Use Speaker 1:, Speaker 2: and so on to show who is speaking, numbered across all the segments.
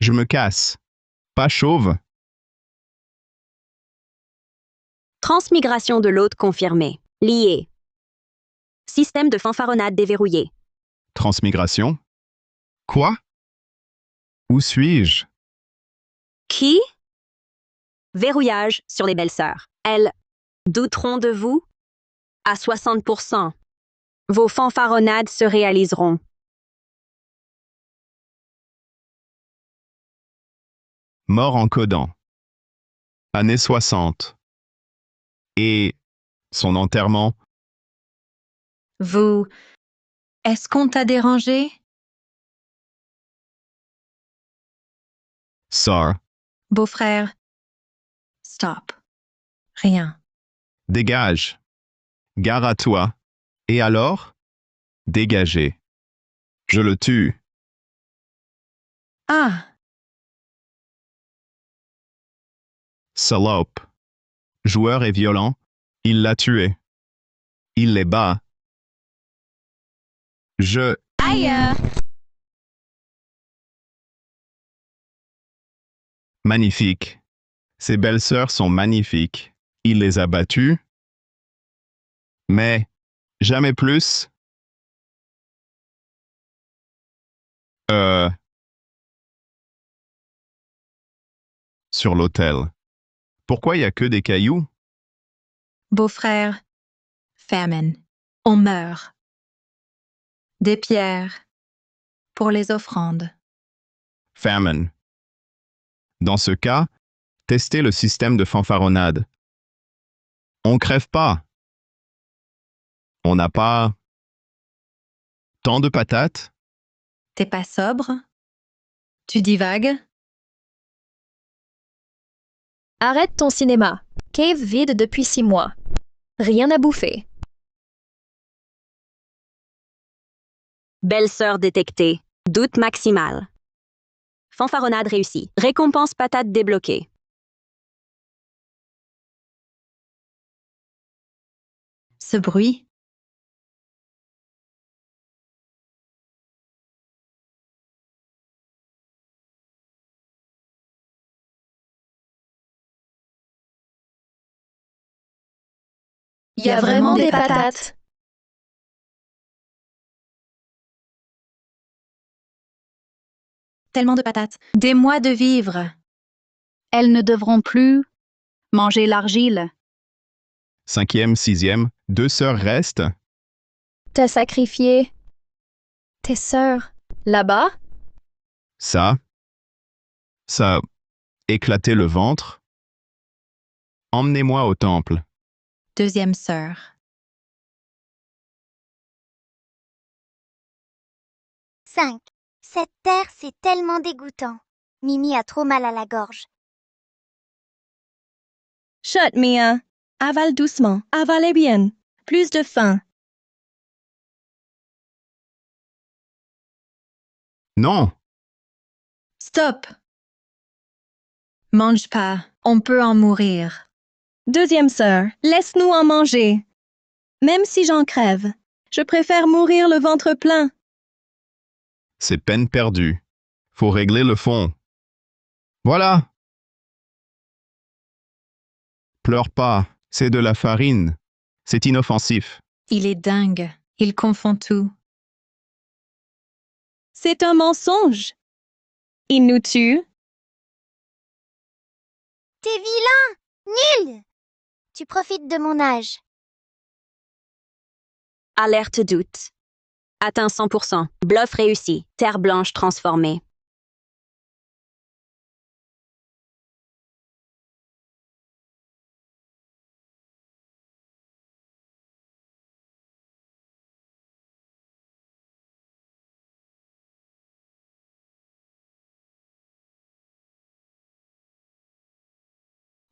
Speaker 1: Je me casse. Pas chauve.
Speaker 2: Transmigration de l'hôte confirmée. Lié. Système de fanfaronnade déverrouillé.
Speaker 1: Transmigration. Quoi? Où suis-je?
Speaker 2: Qui? Verrouillage sur les belles-sœurs. Elles douteront de vous? À 60%. Vos fanfaronnades se réaliseront.
Speaker 1: Mort en Codan. Années 60. Et son enterrement?
Speaker 3: Vous... Est-ce qu'on t'a dérangé?
Speaker 1: Sir.
Speaker 3: Beau-frère. Stop. Rien.
Speaker 1: Dégage. Gare à toi. Et alors? Dégagez. Je le tue.
Speaker 3: Ah!
Speaker 1: Salope. Joueur et violent, il l'a tué. Il les bat. Je...
Speaker 3: Aïe!
Speaker 1: Magnifique. Ses belles-sœurs sont magnifiques. Il les a battues. Mais jamais plus. Sur l'autel. Pourquoi il n'y a que des cailloux?
Speaker 3: Beau-frère. Famine. On meurt. Des pierres. Pour les offrandes.
Speaker 1: Famine. Dans ce cas, testez le système de fanfaronnade. On crève pas. On n'a pas tant de patates.
Speaker 3: T'es pas sobre? Tu divagues?
Speaker 4: Arrête ton cinéma. Cave vide depuis 6 mois. Rien à bouffer.
Speaker 2: Belle-sœur détectée. Doute maximal. Fanfaronnade réussie. Récompense patate débloquée.
Speaker 3: Ce bruit?
Speaker 4: Il y a vraiment des patates.
Speaker 3: Tellement de patates. Des mois de vivre.
Speaker 5: Elles ne devront plus manger l'argile.
Speaker 1: 5e, 6e, 2 sœurs restent.
Speaker 4: T'as sacrifié tes sœurs là-bas?
Speaker 1: Ça éclaté le ventre. Emmenez-moi au temple.
Speaker 3: Deuxième sœur.
Speaker 6: 5. Cette terre, c'est tellement dégoûtant. Mimi a trop mal à la gorge.
Speaker 7: Chut, Mia. Avale doucement. Avalez bien. Plus de faim.
Speaker 1: Non!
Speaker 3: Stop! Mange pas. On peut en mourir.
Speaker 7: Deuxième sœur, laisse-nous en manger. Même si j'en crève, je préfère mourir le ventre plein.
Speaker 1: C'est peine perdue. Faut régler le fond. Voilà! Pleure pas, c'est de la farine. C'est inoffensif.
Speaker 3: Il est dingue. Il confond tout.
Speaker 7: C'est un mensonge. Il nous tue.
Speaker 6: T'es vilain! Nul! Tu profites de mon âge.
Speaker 2: Alerte doute. Atteint 100%. Bluff réussi. Terre blanche transformée.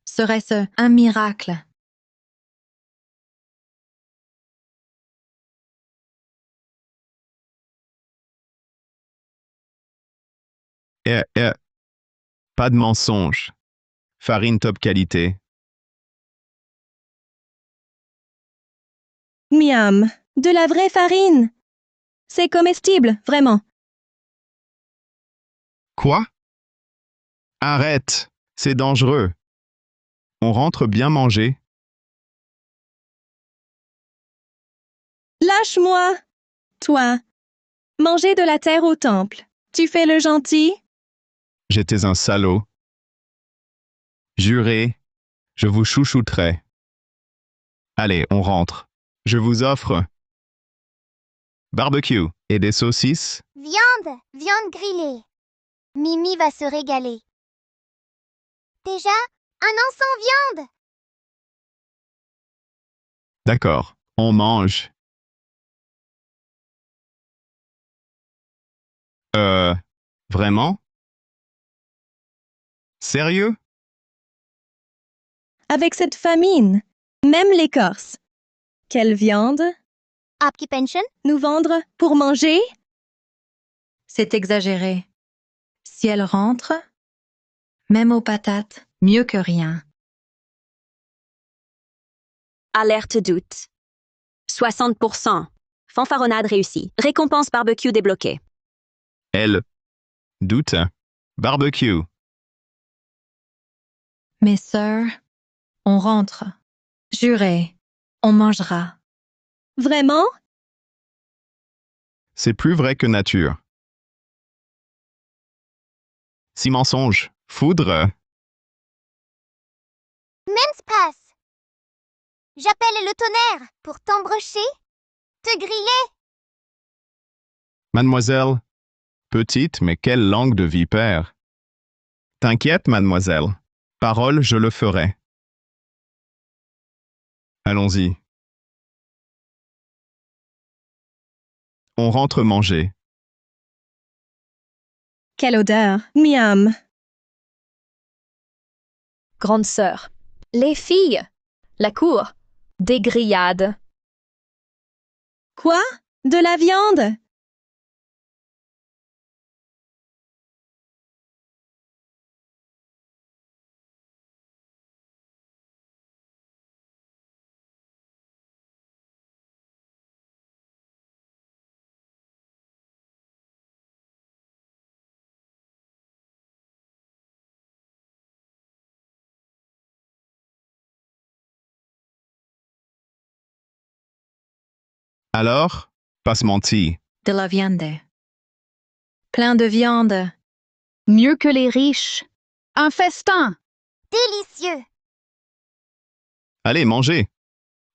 Speaker 3: Serait-ce un miracle?
Speaker 1: Pas de mensonge. Farine top qualité.
Speaker 7: Miam. De la vraie farine. C'est comestible, vraiment.
Speaker 1: Quoi? Arrête, c'est dangereux. On rentre bien manger.
Speaker 7: Lâche-moi. Toi. Manger de la terre au temple. Tu fais le gentil?
Speaker 1: J'étais un salaud. Juré, je vous chouchouterai. Allez, on rentre. Je vous offre barbecue et des saucisses.
Speaker 6: Viande, viande grillée. Mimi va se régaler. Déjà, un an sans viande.
Speaker 1: D'accord, on mange. Vraiment? Sérieux?
Speaker 7: Avec cette famine, même l'écorce. Quelle viande?
Speaker 6: आपकी pension?
Speaker 7: Nous vendre pour manger?
Speaker 3: C'est exagéré. Si elle rentre, même aux patates, mieux que rien.
Speaker 2: Alerte doute. 60%. Fanfaronnade réussie. Récompense barbecue débloquée.
Speaker 1: Elle. Doute. Barbecue.
Speaker 3: Mes sœurs, on rentre. Juré, on mangera.
Speaker 7: Vraiment?
Speaker 1: C'est plus vrai que nature. Si mensonge, foudre.
Speaker 6: Men's pass. J'appelle le tonnerre pour t'embrocher, te griller.
Speaker 1: Mademoiselle. Petite, mais quelle langue de vipère. T'inquiète, mademoiselle. Parole, je le ferai. Allons-y. On rentre manger.
Speaker 7: Quelle odeur. Miam.
Speaker 4: Grande sœur. Les filles. La cour. Des grillades.
Speaker 7: Quoi? De la viande?
Speaker 1: Alors, pas se mentir.
Speaker 3: De la viande. Plein de viande.
Speaker 5: Mieux que les riches. Un festin.
Speaker 6: Délicieux.
Speaker 1: Allez, mangez.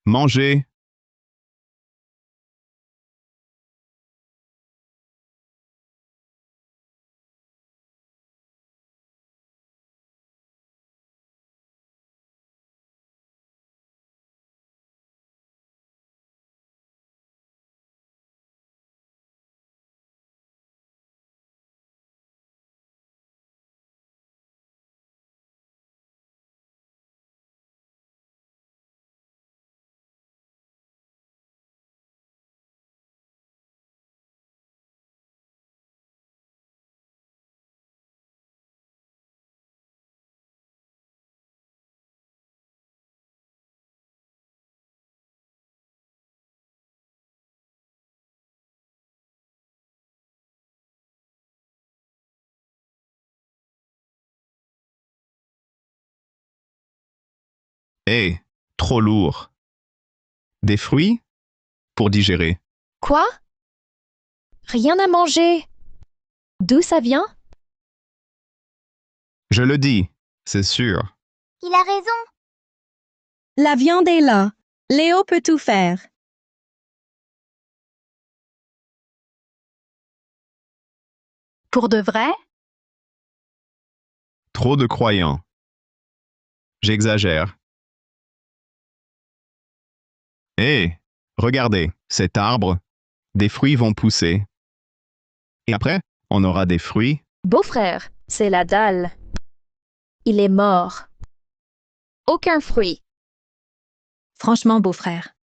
Speaker 1: Mangez. Hé, trop lourd. Des fruits? Pour digérer.
Speaker 4: Quoi? Rien à manger. D'où ça vient?
Speaker 1: Je le dis, c'est sûr.
Speaker 6: Il a raison.
Speaker 7: La viande est là. Léo peut tout faire.
Speaker 5: Pour de vrai?
Speaker 1: Trop de croyants. J'exagère. Hé, regardez, cet arbre. Des fruits vont pousser. Et après, on aura des fruits.
Speaker 4: Beau-frère, c'est la dalle. Il est mort. Aucun fruit.
Speaker 3: Franchement, beau-frère.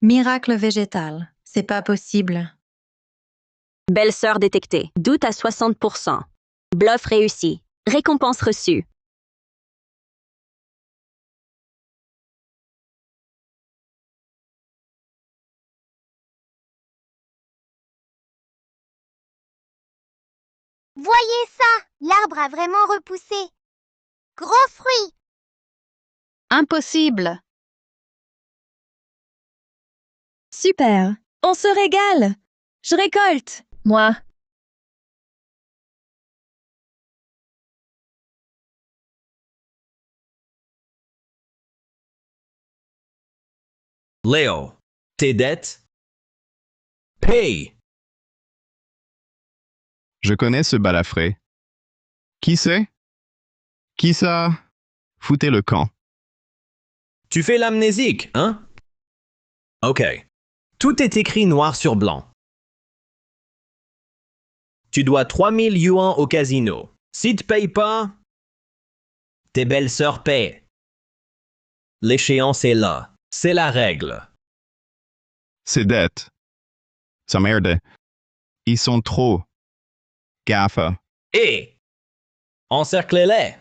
Speaker 3: Miracle végétal. C'est pas possible.
Speaker 2: Belle-sœur détectée. Doute à 60%. Bluff réussi. Récompense reçue.
Speaker 6: Voyez ça, l'arbre a vraiment repoussé. Gros fruits.
Speaker 5: Impossible.
Speaker 7: Super. On se régale. Je récolte.
Speaker 4: Moi.
Speaker 8: Léo, tes dettes? Paye.
Speaker 1: Je connais ce balafré. Qui c'est? Qui ça? Foutez le camp.
Speaker 8: Tu fais l'amnésique, hein? Ok. Tout est écrit noir sur blanc. Tu dois 3000 yuans au casino. Si tu payes pas, tes belles-sœurs paient. L'échéance est là. C'est la règle.
Speaker 1: Ces dettes. Sa merde. Ils sont trop. Gaffe.
Speaker 8: Et encerclez-les.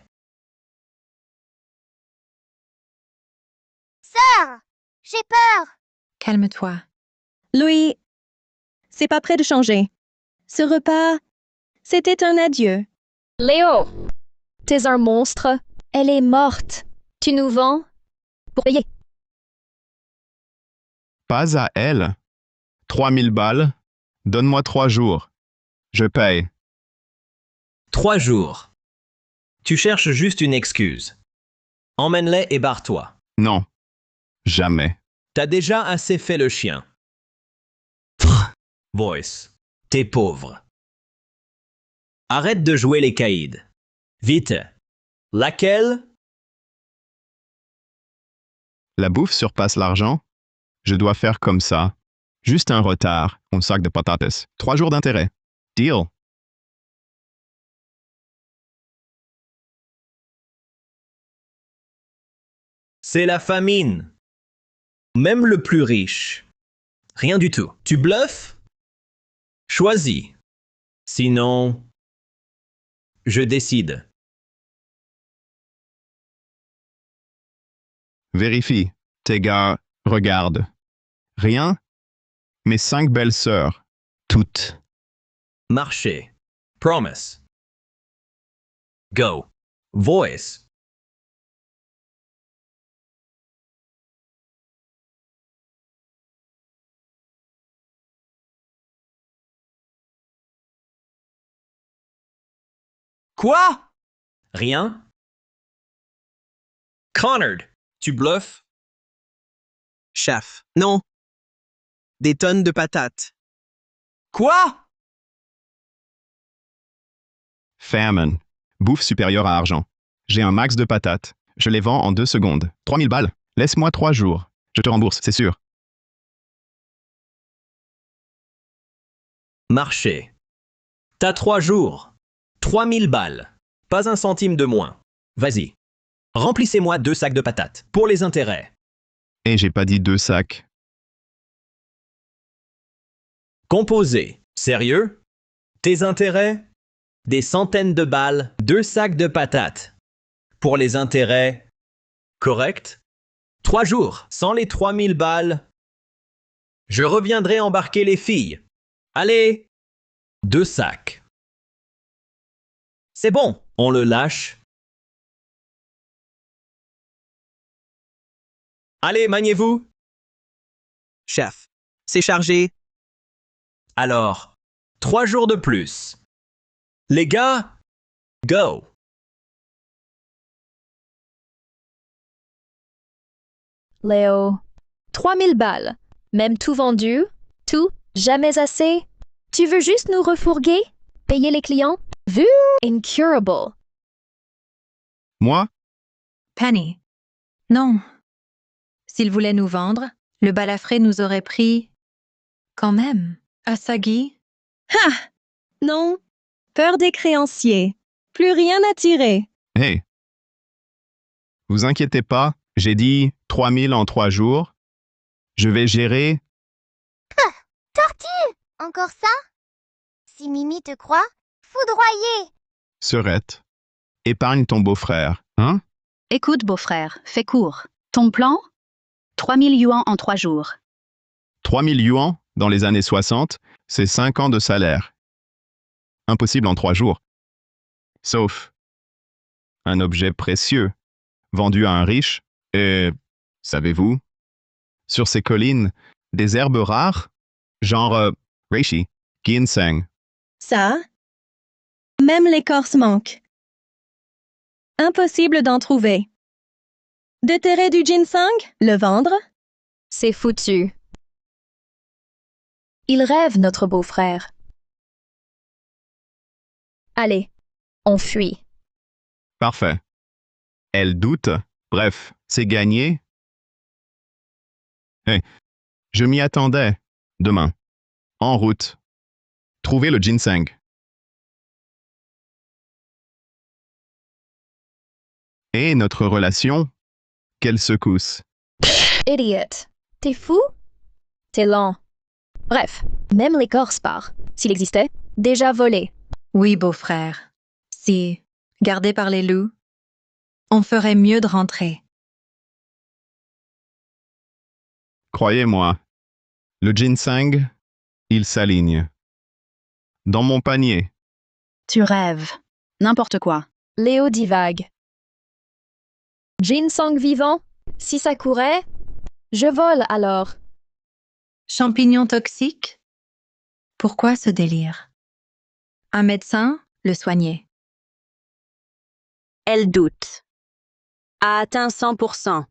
Speaker 6: Sœur, j'ai peur.
Speaker 3: Calme-toi.
Speaker 7: Louis, c'est pas prêt de changer. Ce repas, c'était un adieu.
Speaker 4: Léo, t'es un monstre. Elle est morte. Tu nous vends pour payer.
Speaker 1: Pas à elle. 3000 balles. Donne-moi 3 jours. Je paye.
Speaker 8: 3 jours. Tu cherches juste une excuse. Emmène-les et barre-toi.
Speaker 1: Non. Jamais.
Speaker 8: T'as déjà assez fait le chien. Voice, t'es pauvre. Arrête de jouer les caïds. Vite. Laquelle?
Speaker 1: La bouffe surpasse l'argent. Je dois faire comme ça. Juste un retard. Un sac de patates. 3 jours d'intérêt. Deal.
Speaker 8: C'est la famine. Même le plus riche. Rien du tout. Tu bluffes? Choisis. Sinon, je décide.
Speaker 1: Vérifie. Tes gars, regarde. Rien? Mes 5 belles sœurs. Toutes.
Speaker 8: Marché. Promise. Go. Voice. Quoi? Rien? Connard, tu bluffes?
Speaker 9: Chef. Non. Des tonnes de patates.
Speaker 8: Quoi?
Speaker 1: Famine. Bouffe supérieure à argent. J'ai un max de patates. Je les vends en 2 secondes. 3000 balles. Laisse-moi 3 jours. Je te rembourse, c'est sûr.
Speaker 8: Marché. T'as 3 jours. 3000 balles. Pas un centime de moins. Vas-y. Remplissez-moi 2 sacs de patates. Pour les intérêts.
Speaker 1: Et j'ai pas dit 2 sacs.
Speaker 8: Composé. Sérieux? Tes intérêts? Des centaines de balles. 2 sacs de patates. Pour les intérêts? Correct? 3 jours. Sans les 3000 balles. Je reviendrai embarquer les filles. Allez! 2 sacs. C'est bon, on le lâche. Allez, maniez-vous.
Speaker 9: Chef. C'est chargé.
Speaker 8: Alors, 3 jours de plus. Les gars, go.
Speaker 4: Léo, 3000 balles. Même tout vendu? Tout? Jamais assez? Tu veux juste nous refourguer? Payer les clients? Vu? Incurable.
Speaker 1: Moi?
Speaker 3: Penny. Non. S'il voulait nous vendre, le balafré nous aurait pris. Quand même. Asagi.
Speaker 7: Ha! Non. Peur des créanciers. Plus rien à tirer.
Speaker 1: Hey. Vous inquiétez pas, j'ai dit 3000 en 3 jours. Je vais gérer.
Speaker 6: Tortue! Encore ça? Si Mimi te croit, foudroyé.
Speaker 1: Serette. Épargne ton beau-frère, hein?
Speaker 5: Écoute, beau-frère, fais court. Ton plan? 3000 yuans en 3 jours.
Speaker 1: 3000 yuans, dans les années 60, c'est 5 ans de salaire. Impossible en 3 jours. Sauf un objet précieux, vendu à un riche, et, savez-vous, sur ces collines, des herbes rares, genre reishi, ginseng.
Speaker 7: Ça, même l'écorce manque. Impossible d'en trouver. Déterrer du ginseng? Le vendre?
Speaker 4: C'est foutu. Il rêve, notre beau-frère. Allez, on fuit.
Speaker 1: Parfait. Elle doute. Bref, c'est gagné. Je m'y attendais. Demain. En route. Trouver le ginseng. Et notre relation? Quelle secousse.
Speaker 4: Idiot. T'es fou? T'es lent. Bref, même l'écorce part, s'il existait, déjà volé.
Speaker 3: Oui, beau-frère. Si, gardé par les loups, on ferait mieux de rentrer.
Speaker 1: Croyez-moi, le ginseng, il s'aligne. Dans mon panier.
Speaker 5: Tu rêves. N'importe quoi.
Speaker 4: Léo divague. Ginseng vivant? Si ça courait? Je vole alors.
Speaker 3: Champignons toxiques? Pourquoi ce délire? Un médecin le soignait.
Speaker 2: Elle doute. A atteint 100%.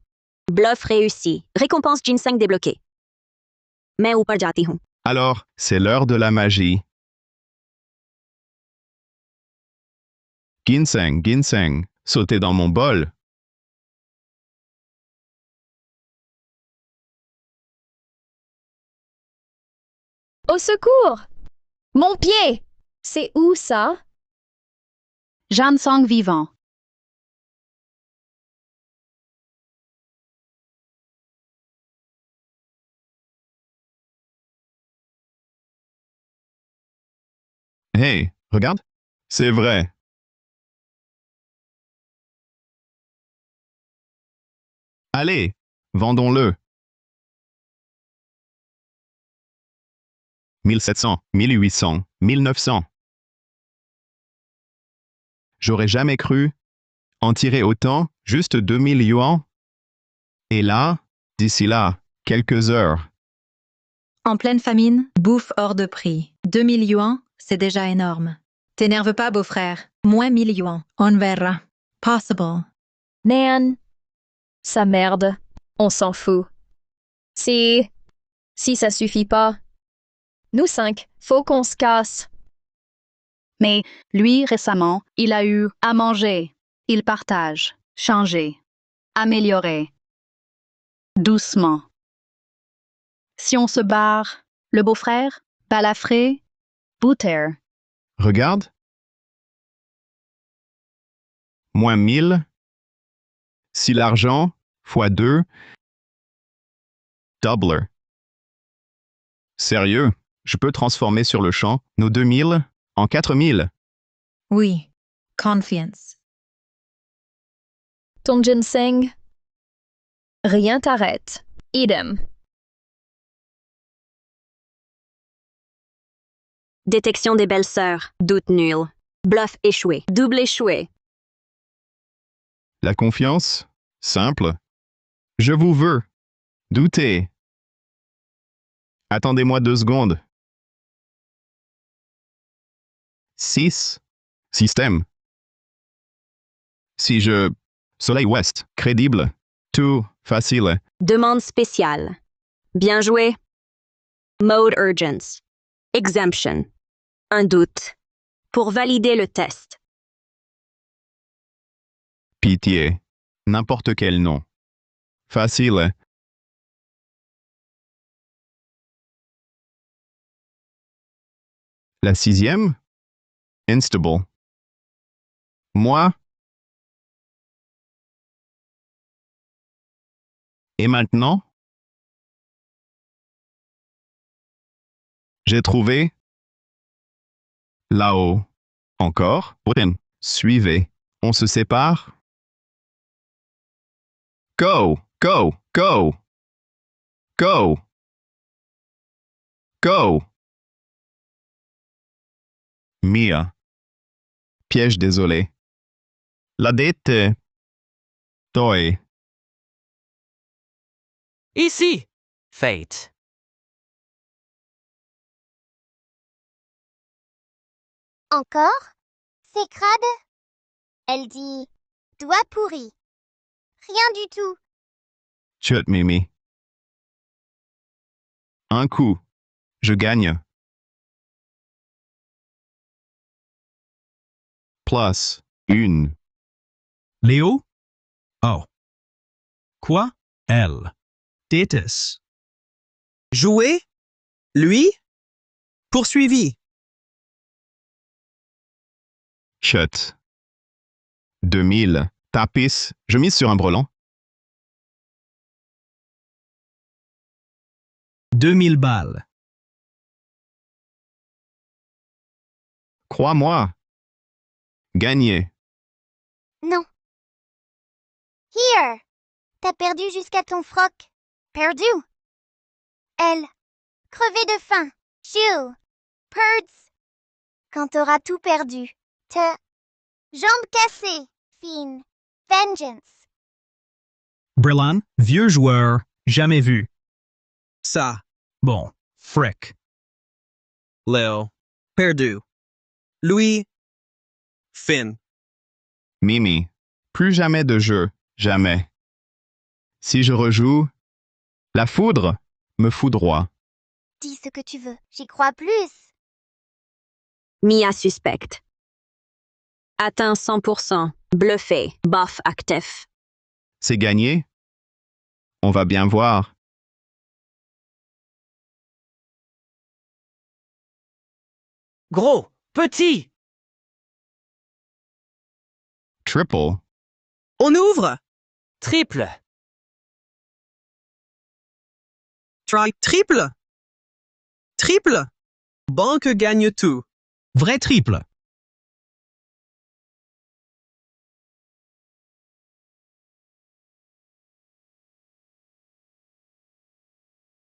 Speaker 2: Bluff réussi. Récompense ginseng débloquée. मैं ऊपर जाती हूँ.
Speaker 1: Alors, c'est l'heure de la magie. Ginseng, ginseng, sautez dans mon bol.
Speaker 4: Au secours! Mon pied! C'est où ça?
Speaker 5: Ginseng vivant.
Speaker 1: Hey, regarde. C'est vrai. Allez, vendons-le. 1700, 1800, 1900. J'aurais jamais cru en tirer autant, juste 2000 yuans. Et là, d'ici là, quelques heures.
Speaker 3: En pleine famine, bouffe hors de prix. 2000 yuans, c'est déjà énorme. T'énerve pas, beau-frère. Moins 1000 yuans. On verra. Possible.
Speaker 4: Nan. Sa merde. On s'en fout. Si ça suffit pas. Nous 5, faut qu'on se casse.
Speaker 5: Mais lui, récemment, il a eu à manger. Il partage, changer, améliorer. Doucement. Si on se barre, le beau-frère, balafré, bouter.
Speaker 1: Regarde. Moins 1000. Si l'argent, fois 2. Doubler. Sérieux, je peux transformer sur le champ nos 2000 en 4000.
Speaker 3: Oui. Confiance.
Speaker 4: Ton ginseng? Rien t'arrête. Idem.
Speaker 2: Détection des belles-sœurs. Doute nul. Bluff échoué. Double échoué.
Speaker 1: La confiance? Simple. Je vous veux. Doutez. Attendez-moi 2 secondes. 6. Système. Si je... Soleil ouest. Crédible. Tout. Facile.
Speaker 2: Demande spéciale. Bien joué. Mode urgence. Exemption. Un doute. Pour valider le test.
Speaker 1: Pitié. N'importe quel nom. Facile. La 6e? Instable. Moi? Et maintenant? J'ai trouvé. Là-haut. Encore? Suivez. On se sépare? Go! Go! Go! Go! Go! Mia. Piège désolé. La dette. Toi.
Speaker 10: Ici. Fate.
Speaker 6: Encore? C'est crade? Elle dit doigt pourri. Rien du tout.
Speaker 1: Chut, Mimi. Un coup. Je gagne. Plus. Une.
Speaker 11: Léo? Oh. Quoi? Elle. Tétis.
Speaker 9: Jouer? Lui? Poursuivi.
Speaker 1: Chut. 2000. Tapis. Je mise sur un brelan.
Speaker 11: 2000 balles.
Speaker 1: Crois-moi. Gagné.
Speaker 6: Non. Here. T'as perdu jusqu'à ton froc. Perdu. Elle. Crevé de faim. Chew. Birds. Quand t'auras tout perdu. Te. Jambes cassées. Fine. Vengeance.
Speaker 11: Brillan, vieux joueur, jamais vu.
Speaker 9: Ça.
Speaker 11: Bon, frick.
Speaker 9: Léo. Perdu. Louis. Finn.
Speaker 1: Mimi. Plus jamais de jeu. Jamais. Si je rejoue, la foudre me foudroie.
Speaker 6: Dis ce que tu veux. J'y crois plus.
Speaker 2: Mia suspecte. Atteint 100%. Bluffé. Bof actif.
Speaker 1: C'est gagné? On va bien voir.
Speaker 10: Gros. Petit.
Speaker 1: Triple.
Speaker 9: On ouvre.
Speaker 10: Triple.
Speaker 9: Try triple. Triple. Banque gagne tout.
Speaker 11: Vrai triple.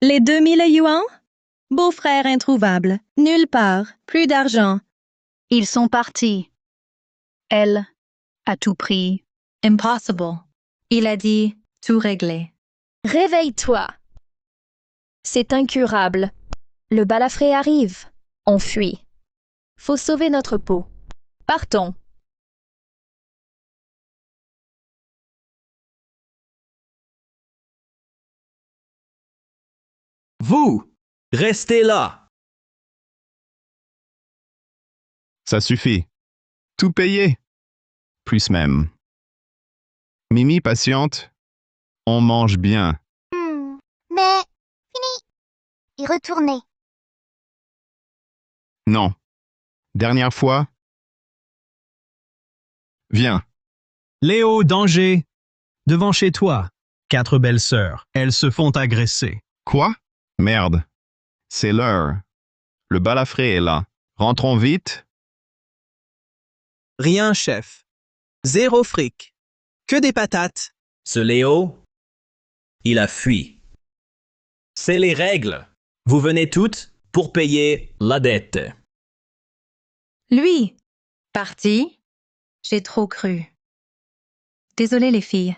Speaker 7: Les 2000 yuans? Beau-frère introuvable. Nulle part. Plus d'argent.
Speaker 5: Ils sont partis. Elle, à tout prix.
Speaker 3: Impossible. Il a dit tout réglé.
Speaker 4: Réveille-toi. C'est incurable. Le balafré arrive. On fuit. Faut sauver notre peau. Partons.
Speaker 8: Vous, restez là.
Speaker 1: Ça suffit. Tout payé. Plus même. Mimi patiente. On mange bien.
Speaker 6: Mais. Fini. Y retourner.
Speaker 1: Non. Dernière fois. Viens.
Speaker 11: Léo, danger. Devant chez toi. 4 belles sœurs. Elles se font agresser.
Speaker 1: Quoi? Merde. C'est l'heure. Le balafré est là. Rentrons vite.
Speaker 9: Rien, chef. Zéro fric. Que des patates.
Speaker 8: Ce Léo, il a fui. C'est les règles. Vous venez toutes pour payer la dette.
Speaker 3: Lui, parti. J'ai trop cru. Désolée les filles.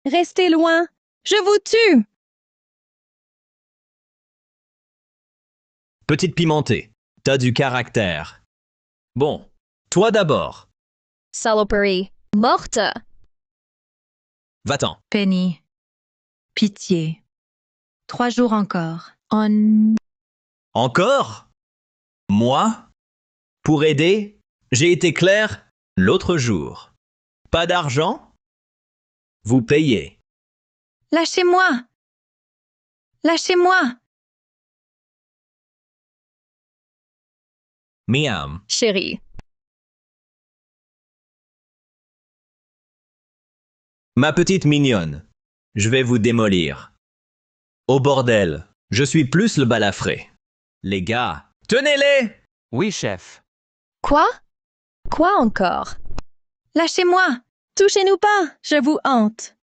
Speaker 7: Restez loin. Je vous tue.
Speaker 8: Petite pimentée, t'as du caractère. Bon, toi d'abord.
Speaker 4: Saloperie. Morte.
Speaker 8: Va-t'en.
Speaker 3: Penny. Pitié. 3 jours encore. On...
Speaker 8: Encore? Moi? Pour aider, j'ai été clair l'autre jour. Pas d'argent? Vous payez.
Speaker 3: Lâchez-moi. Lâchez-moi.
Speaker 8: Miam.
Speaker 4: Chérie.
Speaker 8: Ma petite mignonne, je vais vous démolir. Au bordel, je suis plus le balafré. Les gars, tenez-les!
Speaker 10: Oui, chef.
Speaker 4: Quoi? Quoi encore?
Speaker 7: Lâchez-moi. Touchez-nous pas. Je vous hante.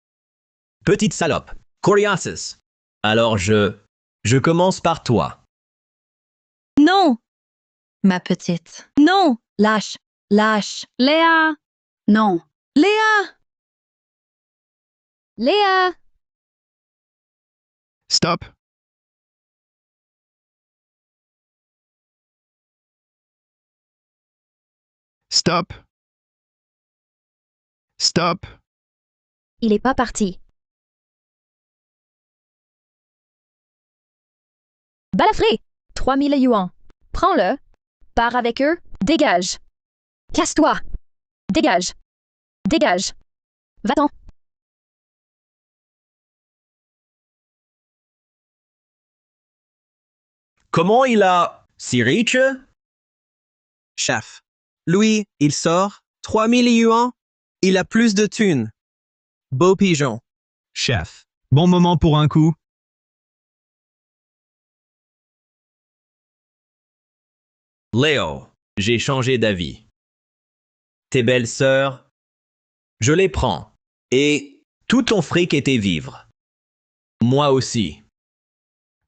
Speaker 8: Petite salope, coriaces. Alors je commence par toi.
Speaker 7: Non.
Speaker 3: Ma petite.
Speaker 7: Non!
Speaker 3: Lâche. Lâche.
Speaker 5: Léa! Non.
Speaker 7: Léa!
Speaker 4: Léa!
Speaker 1: Stop. Stop. Stop.
Speaker 4: Il est pas parti. Balafré! 3000 yuan. Prends-le. Pars avec eux. Dégage. Casse-toi. Dégage. Dégage. Va-t'en.
Speaker 8: Comment il a si riche?
Speaker 9: Chef. Lui, il sort 3000 yuan. Il a plus de thunes. Beau pigeon.
Speaker 11: Chef. Bon moment pour un coup.
Speaker 8: Léo, j'ai changé d'avis. Tes belles sœurs, je les prends. Et tout ton fric était vivre. Moi aussi.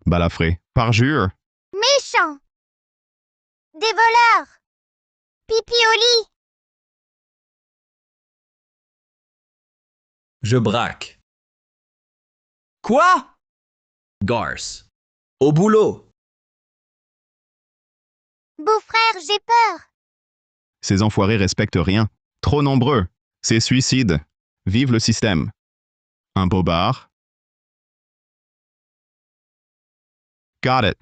Speaker 1: Balafré. Parjure.
Speaker 6: Méchant. Des voleurs. Pipi au lit.
Speaker 8: Je braque.
Speaker 9: Quoi?
Speaker 8: Garce. Au boulot.
Speaker 6: Beau-frère, j'ai peur.
Speaker 1: Ces enfoirés respectent rien. Trop nombreux. C'est suicide. Vive le système. Un beau bar. Got it.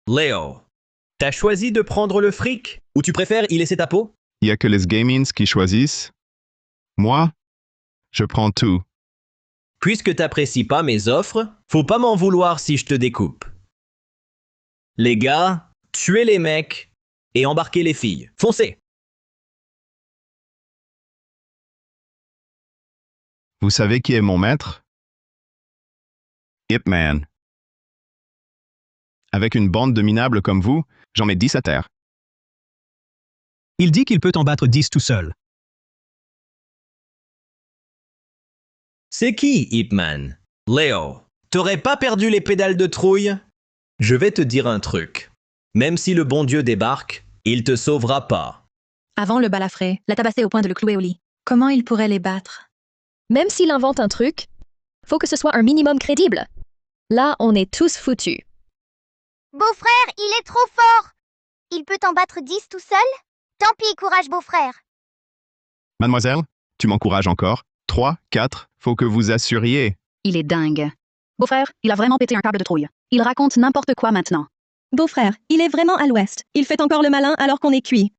Speaker 8: Léo, t'as choisi de prendre le fric ou tu préfères y laisser ta peau?
Speaker 1: Il y a que les gamins qui choisissent. Moi, je prends tout.
Speaker 8: Puisque t'apprécies pas mes offres, faut pas m'en vouloir si je te découpe. Les gars, tuez les mecs et embarquez les filles. Foncez!
Speaker 1: Vous savez qui est mon maître? Ip Man. Avec une bande de minables comme vous, j'en mets 10 à terre.
Speaker 11: Il dit qu'il peut en battre 10 tout seul.
Speaker 8: C'est qui, Ip Man? Léo, t'aurais pas perdu les pédales de trouille? Je vais te dire un truc. Même si le bon Dieu débarque, il te sauvera pas.
Speaker 3: Avant le balafré, l'a tabassé au point de le clouer au lit. Comment il pourrait les battre?
Speaker 4: Même s'il invente un truc, faut que ce soit un minimum crédible. Là, on est tous foutus.
Speaker 6: Beau-frère, il est trop fort. Il peut en battre 10 tout seul? Tant pis, courage, beau-frère.
Speaker 1: Mademoiselle, tu m'encourages encore? 3, 4, faut que vous assuriez.
Speaker 5: Il est dingue. Beau-frère, il a vraiment pété un câble de trouille. Il raconte n'importe quoi maintenant.
Speaker 7: Beau-frère, il est vraiment à l'ouest. Il fait encore le malin alors qu'on est cuit.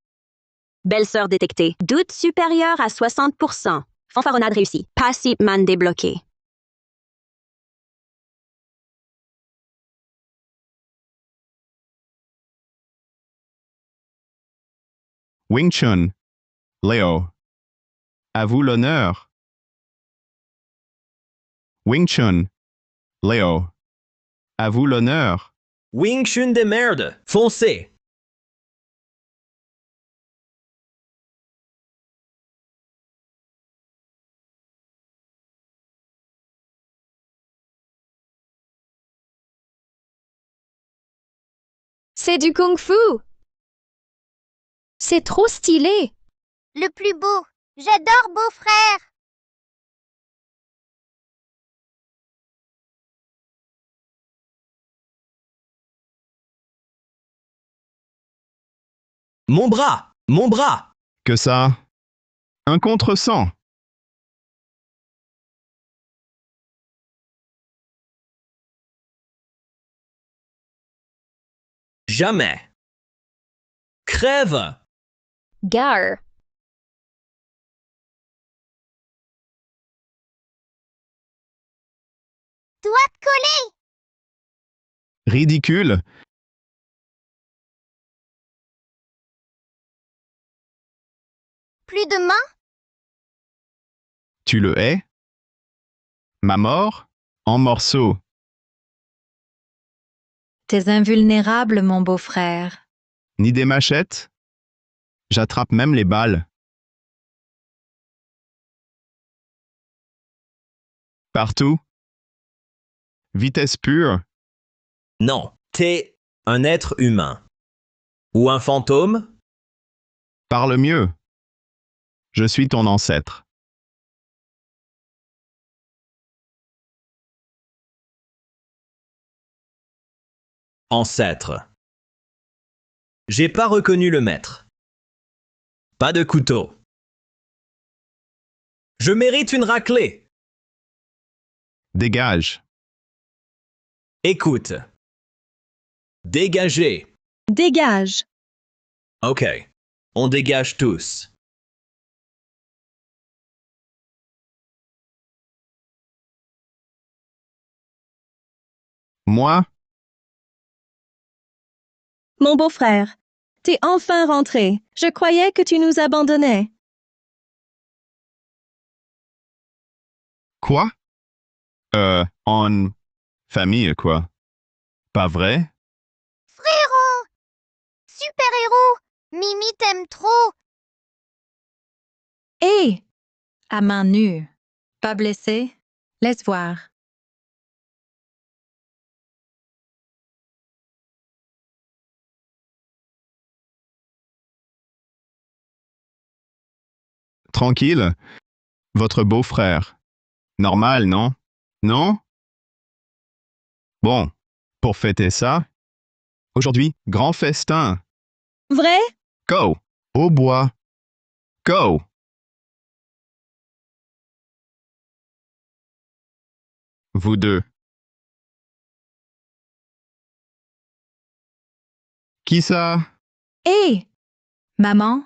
Speaker 2: Belle-sœur détectée. Doute supérieur à 60%. Fanfaronnade réussie. Passe Ip Man débloqué.
Speaker 1: Wing Chun. Léo. À vous l'honneur. Wing Chun. Léo. À vous l'honneur.
Speaker 8: Wing Chun des merdes! Foncez!
Speaker 4: C'est du kung-fu! C'est trop stylé!
Speaker 6: Le plus beau. J'adore, beau-frère.
Speaker 8: Mon bras! Mon bras!
Speaker 1: Que ça? Un contre 100.
Speaker 8: Jamais! Crève!
Speaker 4: Gare!
Speaker 6: Doigt collé.
Speaker 1: Ridicule.
Speaker 6: Plus de main?
Speaker 1: Tu le hais? Ma mort? En morceaux.
Speaker 3: T'es invulnérable, mon beau-frère.
Speaker 1: Ni des machettes? J'attrape même les balles. Partout? Vitesse pure.
Speaker 8: Non, t'es un être humain. Ou un fantôme?
Speaker 1: Parle mieux. Je suis ton ancêtre.
Speaker 8: Ancêtre. J'ai pas reconnu le maître. Pas de couteau. Je mérite une raclée.
Speaker 1: Dégage.
Speaker 8: Écoute. Dégagez.
Speaker 7: Dégage.
Speaker 8: Ok. On dégage tous.
Speaker 1: Moi,
Speaker 7: Mon beau-frère, t'es enfin rentré. Je croyais que tu nous abandonnais.
Speaker 1: quoi? En famille, quoi? Pas vrai?
Speaker 6: Frérot! Super-héros! Mimi t'aime trop!
Speaker 3: Hé! À main nue. Pas blessé? Laisse voir.
Speaker 1: Tranquille. Votre beau-frère. Normal, non? Non? Bon, pour fêter ça, aujourd'hui, grand festin.
Speaker 7: Vrai?
Speaker 1: Go! Au bois. Go! Vous deux. Qui ça?
Speaker 3: Hé! Maman?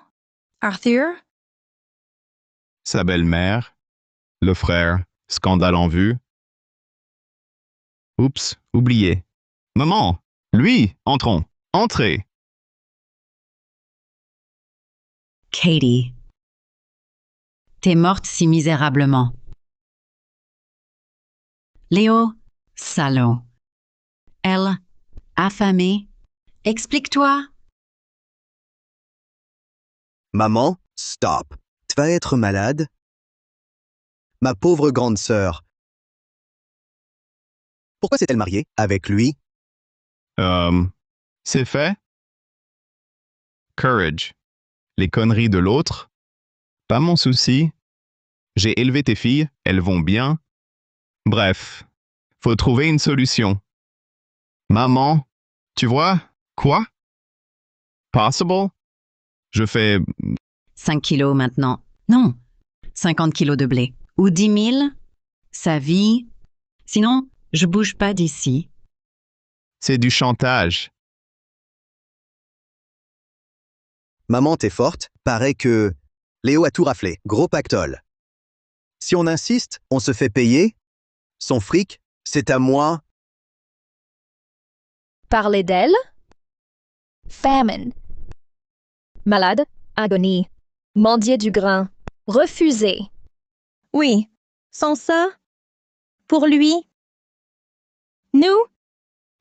Speaker 3: Arthur?
Speaker 1: Sa belle-mère. Le frère. Scandale en vue. Oups, oublié. Maman! Lui! Entrons. Entrez!
Speaker 12: Katie. T'es morte si misérablement. Léo, salaud. Elle, affamée. Explique-toi.
Speaker 13: Maman, stop. Tu vas être malade? Ma pauvre grande sœur. Pourquoi s'est-elle mariée avec lui?
Speaker 1: C'est fait? Courage. Les conneries de l'autre? Pas mon souci. J'ai élevé tes filles, elles vont bien. Bref, faut trouver une solution. Maman, tu vois? Quoi? Possible? Je fais
Speaker 12: 5 kilos maintenant. Non, 50 kilos de blé. Ou 10 000. Sa vie. Sinon, je bouge pas d'ici.
Speaker 1: c'est du chantage.
Speaker 13: Maman, t'es forte. Paraît que Léo a tout raflé. Gros pactole. Si on insiste, on se fait payer. Son fric, c'est à moi.
Speaker 4: Parler d'elle? Famine. Malade, agonie. Mendier du grain. Refusé.
Speaker 7: Oui. Sans ça? Pour lui? Nous?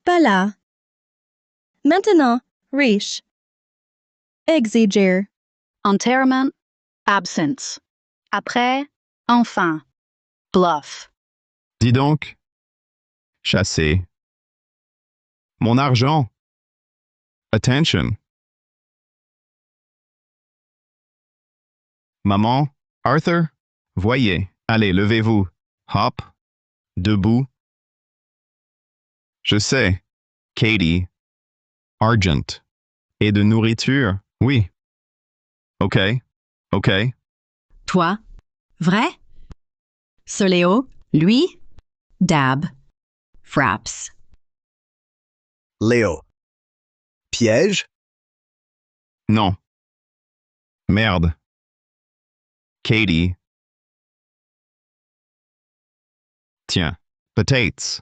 Speaker 7: Pas là. Maintenant, riche. Exiger.
Speaker 5: Enterrement, absence. Après, enfin. Bluff.
Speaker 1: Dis donc. Chasser. Mon argent. Attention. Maman, Arthur, voyez. Allez, levez-vous. Hop. Debout. Je sais. Katie. Argent. Et de nourriture. Oui. OK. OK.
Speaker 12: Toi? Vrai? Ce Léo? Lui? Dab. Fraps.
Speaker 13: Léo. Piège?
Speaker 1: Non. Merde. Katie. Tiens. Potatoes.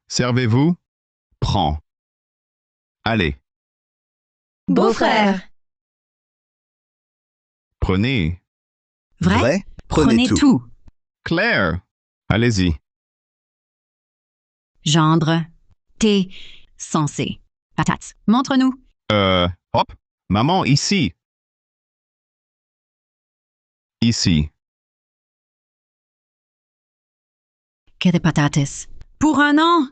Speaker 1: Servez-vous? Prends. Allez.
Speaker 7: Beau-frère.
Speaker 1: Prenez.
Speaker 12: Vrai?
Speaker 13: Prenez tout.
Speaker 1: Claire. Allez-y.
Speaker 12: Gendre. T'es censé. Patate. Montre-nous.
Speaker 1: Hop. Maman, ici. Ici.
Speaker 12: Que de patates. Pour un an?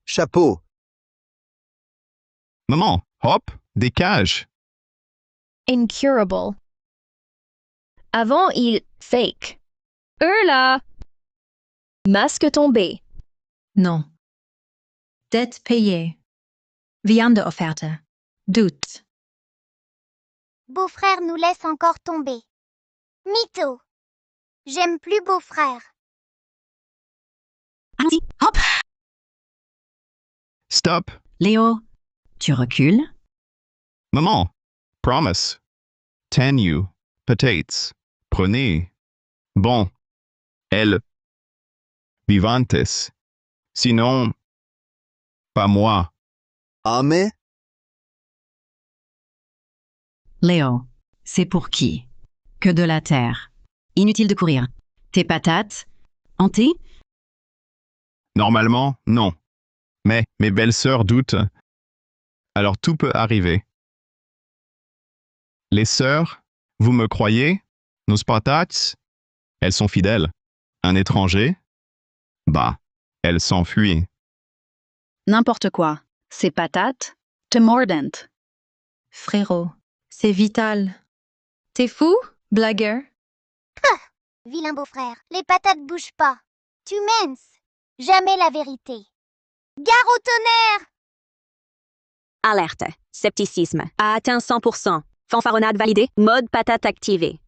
Speaker 13: Chapeau.
Speaker 1: Maman, hop, des cages.
Speaker 4: Incurable. Avant, il fake. Eux là. Masque tombé.
Speaker 3: Non. Dette payée. Viande offerte. Doute.
Speaker 6: Beau-frère nous laisse encore tomber. Mytho. J'aime plus beau-frère.
Speaker 12: Allons-y, hop!
Speaker 1: Stop.
Speaker 12: Léo, tu recules?
Speaker 1: Maman, promise. Tenue, patates. Prenez. Bon. Elle. Vivantes. Sinon, pas moi.
Speaker 13: Ah mais?
Speaker 12: Léo, c'est pour qui? Que de la terre. Inutile de courir. Tes patates? Hantées?
Speaker 1: Normalement, non. Mais mes belles-sœurs doutent. Alors tout peut arriver. Les sœurs, vous me croyez? Nos patates? Elles sont fidèles. Un étranger? Bah, elles s'enfuient.
Speaker 5: N'importe quoi. Ces patates te mordent.
Speaker 3: Frérot, c'est vital. T'es fou, blagueur?
Speaker 6: Vilain beau-frère, les patates bougent pas. Tu minces. Jamais la vérité. Gare au tonnerre!
Speaker 2: Alerte. Scepticisme. A atteint 100%. Fanfaronnade validée. Mode patate activé.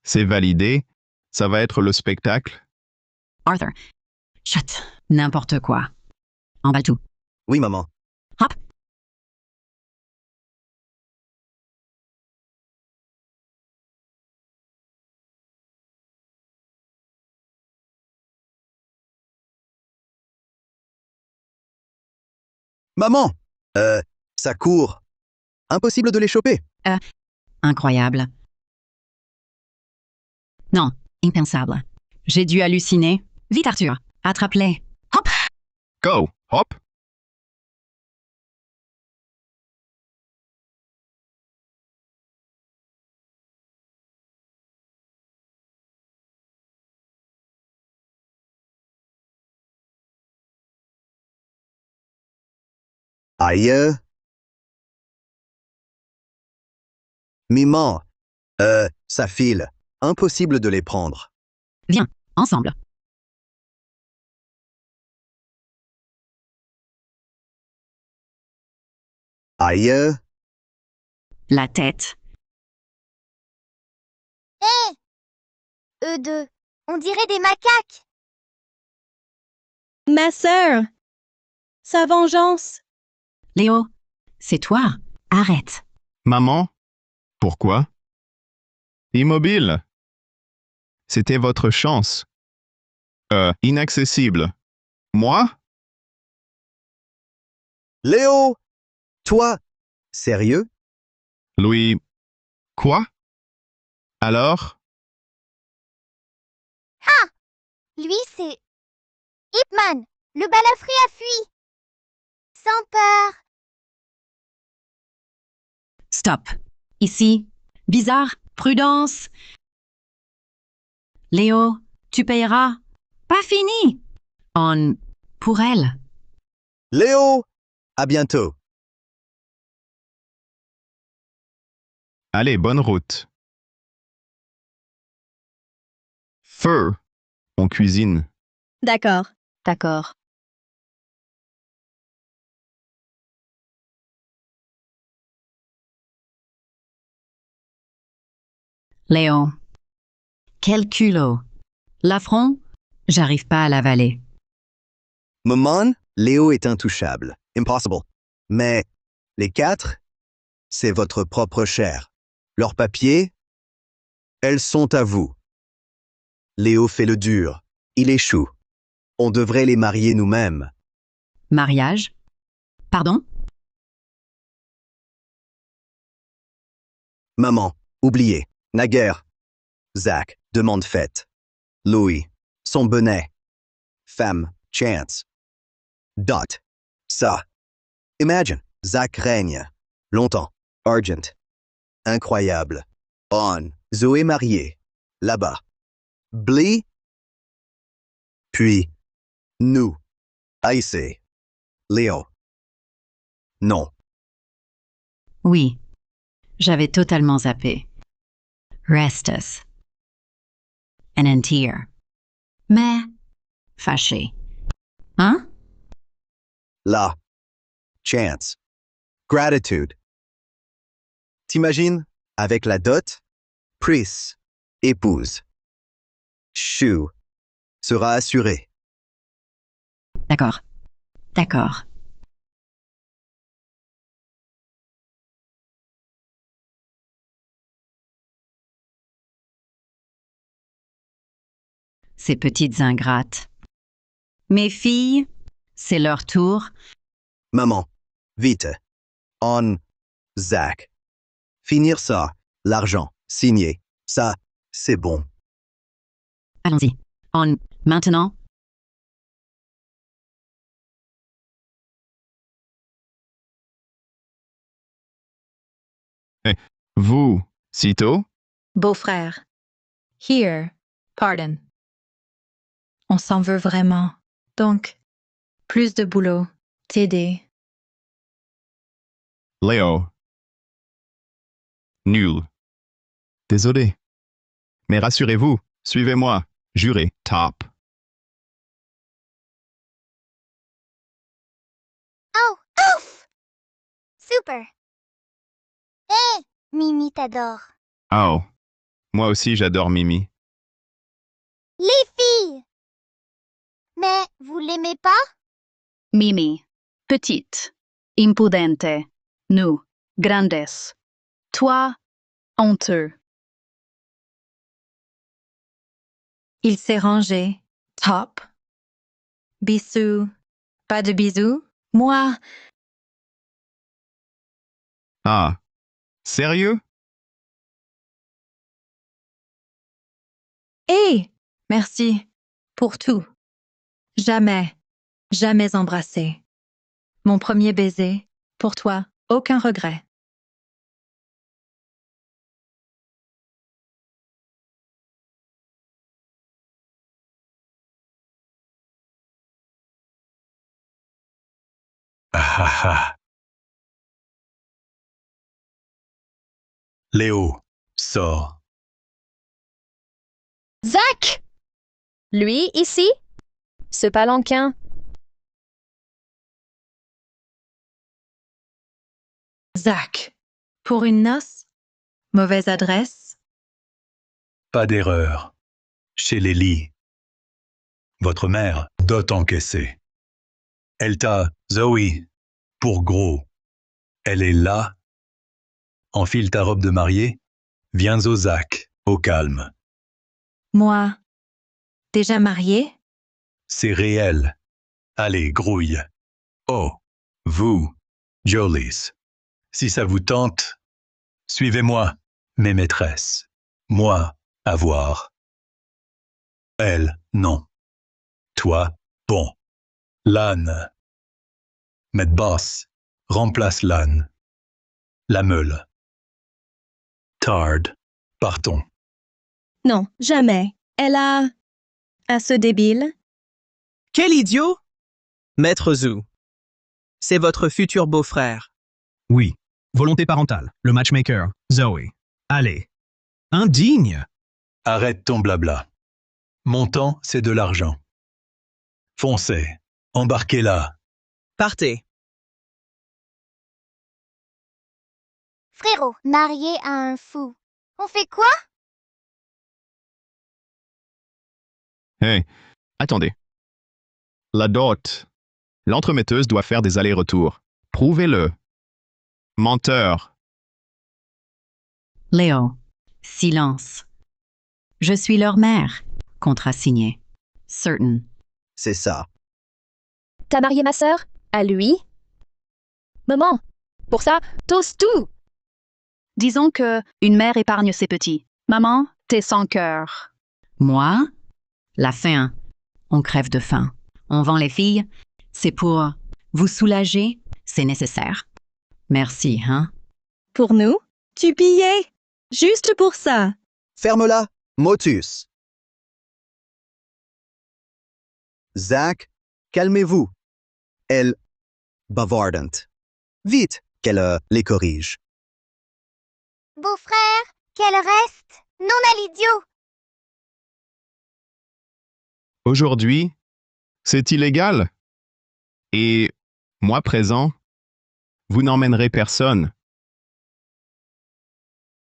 Speaker 1: C'est validé. Ça va être le spectacle.
Speaker 12: Arthur. Chut. N'importe quoi. Emballe tout.
Speaker 13: Oui, maman.
Speaker 12: Hop.
Speaker 13: Maman! Ça court. Impossible de les choper.
Speaker 12: Incroyable. Non, impensable. J'ai dû halluciner. Vite, Arthur. Attrape-les. Hop!
Speaker 1: Go, hop.
Speaker 13: Aïe. Maman. Ça file. Impossible de les prendre.
Speaker 12: Viens, ensemble.
Speaker 13: Aïe.
Speaker 12: La tête.
Speaker 6: Hé! Eux deux, on dirait des macaques.
Speaker 7: Ma sœur! Sa vengeance!
Speaker 12: Léo, c'est toi. Arrête.
Speaker 1: Maman? Pourquoi? Immobile. C'était votre chance. Inaccessible. Moi?
Speaker 13: Léo! Toi? Sérieux?
Speaker 1: Louis. Quoi? Alors?
Speaker 6: Ha! Lui, c'est... Hipman, le balafré a fui. Sans peur.
Speaker 12: Stop. Ici. Bizarre. Prudence. Léo, tu payeras. Pas fini. Pour elle.
Speaker 13: Léo! À bientôt.
Speaker 1: Allez, bonne route. Feu. On cuisine.
Speaker 7: D'accord.
Speaker 5: D'accord.
Speaker 12: Léo. Quel culot. L'affront, j'arrive pas à l'avaler.
Speaker 13: Maman, Léo est intouchable. Impossible. Mais les quatre, c'est votre propre chair. Leurs papiers, elles sont à vous. Léo fait le dur. Il échoue. On devrait les marier nous-mêmes.
Speaker 12: Mariage? Pardon?
Speaker 13: Maman, oubliez. Naguère. Zach, demande faite. Louis, son bonnet. Femme, chance. Dot. Ça. Imagine, Zach règne. Longtemps. Argent. Incroyable. On. Zoé mariée. Là-bas. Blee. Puis. Nous. Haïssez. Léo. Non.
Speaker 12: Oui, j'avais totalement zappé. Restus. Enentir. Mais fâché. Hein?
Speaker 13: La. Chance. Gratitude. T'imagines, avec la dot, pris, épouse. Chou sera assuré.
Speaker 12: D'accord. D'accord. Ces petites ingrates. Mes filles, c'est leur tour.
Speaker 13: Maman, vite. On. Zach. Finir ça. L'argent. Signé. Ça, c'est bon.
Speaker 12: Allons-y. On. Maintenant.
Speaker 1: Vous, sitôt?
Speaker 3: Beau-frère. Here. Pardon. On s'en veut vraiment. Donc, plus de boulot. T'aider.
Speaker 1: Léo. Nul. Désolé. Mais rassurez-vous, suivez-moi. Juré. Top.
Speaker 6: Oh, ouf! Super. Hé, Mimi t'adore.
Speaker 1: Oh. Moi aussi, j'adore Mimi.
Speaker 6: Les filles! Mais vous l'aimez pas?
Speaker 5: Mimi, petite, impudente, nous, grandes. Toi, honteux.
Speaker 3: Il s'est rangé. Top. Bisous. Pas de bisous? Moi.
Speaker 1: Ah. Sérieux?
Speaker 3: Hé! Merci. Pour tout. Jamais. Jamais embrassé. Mon premier baiser. Pour toi, aucun regret.
Speaker 14: Léo, sors.
Speaker 4: Zach! Lui, ici? Ce palanquin.
Speaker 3: Zach. Pour une noce? Mauvaise adresse?
Speaker 14: Pas d'erreur. Chez les lits. Votre mère, dot encaissée. Elle t'a, Zoé, pour gros. Elle est là. Enfile ta robe de mariée. Viens au Zach, au calme.
Speaker 3: Moi. Déjà marié?
Speaker 14: C'est réel. Allez, grouille. Oh, vous, Jolies. Si ça vous tente, suivez-moi, mes maîtresses. Moi, à voir. Elle, non. Toi, bon. L'âne. Maître Boss, remplace l'âne. La meule. Tard, partons.
Speaker 7: Non, jamais. Elle a... À ce débile.
Speaker 9: Quel idiot! Maître Zhu. C'est votre futur beau-frère.
Speaker 11: Oui. Volonté parentale. Le matchmaker. Zoé. Allez. Indigne.
Speaker 14: Arrête ton blabla. Mon temps, c'est de l'argent. Foncez. Embarquez-la.
Speaker 9: Partez.
Speaker 6: Frérot, marié à un fou. On fait quoi?
Speaker 1: Hey, attendez. La dot. L'entremetteuse doit faire des allers-retours. Prouvez-le. Menteur.
Speaker 12: Léo. Silence. Je suis leur mère. Contrat signé. Certain.
Speaker 13: C'est ça.
Speaker 4: T'as marié ma sœur? À lui? Maman, pour ça, t'oses tout!
Speaker 5: Disons que une mère épargne ses petits. Maman, t'es sans cœur.
Speaker 12: Moi? La faim. On crève de faim. On vend les filles. C'est pour vous soulager. C'est nécessaire. Merci, hein?
Speaker 7: Pour nous? Tu pillais? Juste pour ça.
Speaker 13: Ferme-la, Motus. Zach, calmez-vous. elles bavardent. Vite qu'elle les corrige.
Speaker 6: Beau-frère, qu'elle reste, non à l'idiot.
Speaker 1: Aujourd'hui, c'est illégal. Et moi présent, vous n'emmènerez personne.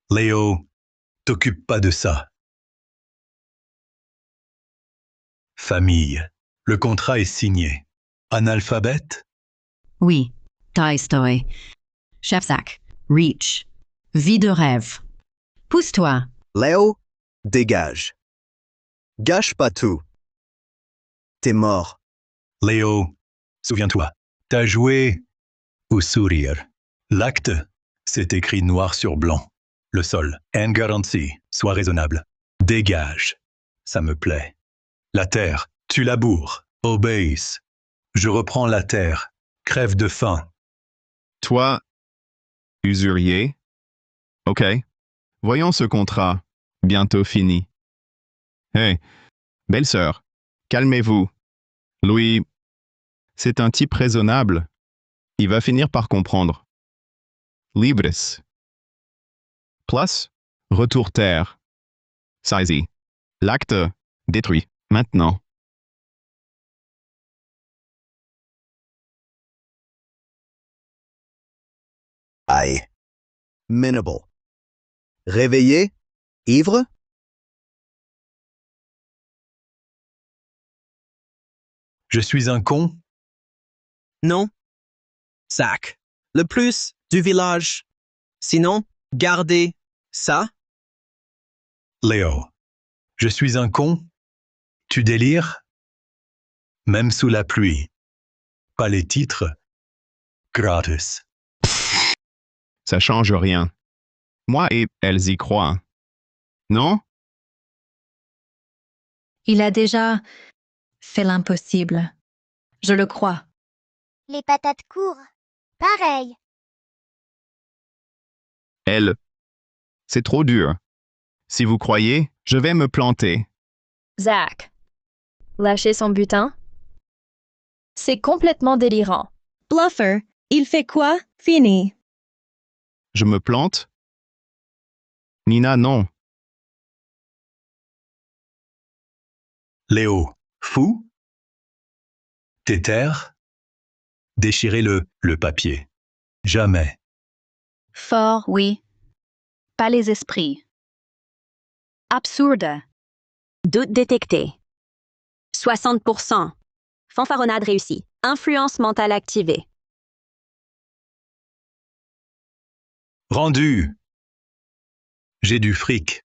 Speaker 14: Léo, t'occupe pas de ça. Famille. Le contrat est signé. Analphabète?
Speaker 12: Oui, Tolstoy. Chef-Zac. Reach. Vie de rêve. Pousse-toi.
Speaker 13: Léo, dégage. Gâche pas tout. T'es mort.
Speaker 14: Léo, souviens-toi, t'as joué au sourire. L'acte, c'est écrit noir sur blanc. Le sol, and garantie, sois raisonnable. Dégage. Ça me plaît. La terre, tu laboures. Obéisse. Je reprends la terre. Crève de faim.
Speaker 1: Toi, usurier. OK. Voyons ce contrat. Bientôt fini. Hé, belle-sœur, calmez-vous. Louis, c'est un type raisonnable. Il va finir par comprendre. Libres. Place, retour terre. Saisi. L'acte, détruit. Maintenant.
Speaker 13: Aïe. Minable. Réveillé? Ivre?
Speaker 14: Je suis un con?
Speaker 9: Non. Sac. Le plus du village. Sinon, gardez ça.
Speaker 14: Léo. Je suis un con? Tu délires? Même sous la pluie. Pas les titres. Gratis.
Speaker 1: Ça change rien. Moi et elles y croient. Non?
Speaker 3: Il a déjà fait l'impossible. Je le crois.
Speaker 6: Les patates courent. Pareil.
Speaker 1: Elle. C'est trop dur. Si vous croyez, je vais me planter.
Speaker 4: Zach. Lâcher son butin? C'est complètement délirant.
Speaker 7: Bluffer, il fait quoi? Fini.
Speaker 1: Je me plante? Nina, non.
Speaker 14: Léo. Fou? Téter? Déchirez le papier. Jamais.
Speaker 5: Fort, oui. Pas les esprits. Absurde.
Speaker 2: Doute détecté. 60%. Fanfaronnade réussie. Influence mentale activée.
Speaker 14: Rendu. J'ai du fric.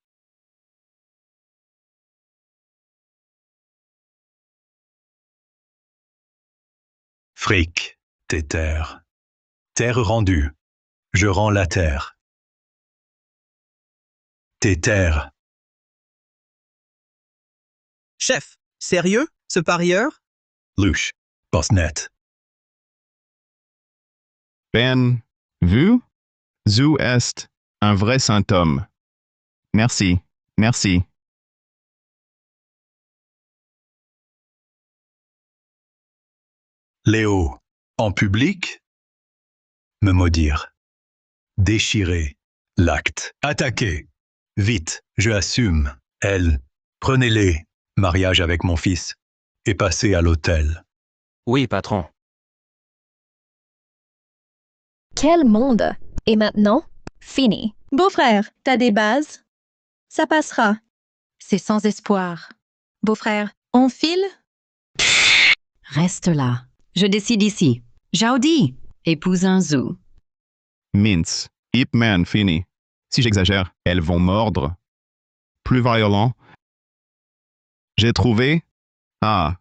Speaker 14: Fric. Téter. Terre rendue. Je rends la terre. Téter.
Speaker 9: Chef, sérieux, ce parieur?
Speaker 14: Louche. Postnet.
Speaker 1: Ben, vu? Zu est un vrai saint homme. Merci, merci.
Speaker 14: Léo. En public? Me maudire. Déchirer. L'acte. Attaquer. Vite, je assume. Elle. Prenez-les. Mariage avec mon fils. Et passez à l'hôtel.
Speaker 10: Oui, patron.
Speaker 4: Quel monde! Et maintenant, fini.
Speaker 7: Beau-frère, t'as des bases? Ça passera.
Speaker 3: C'est sans espoir. Beau-frère, on file?
Speaker 12: Reste là. Je décide ici. Jaudi, épouse un zoo.
Speaker 1: Mince, Ip Man, fini. Si j'exagère, elles vont mordre. Plus violent. J'ai trouvé. Ah.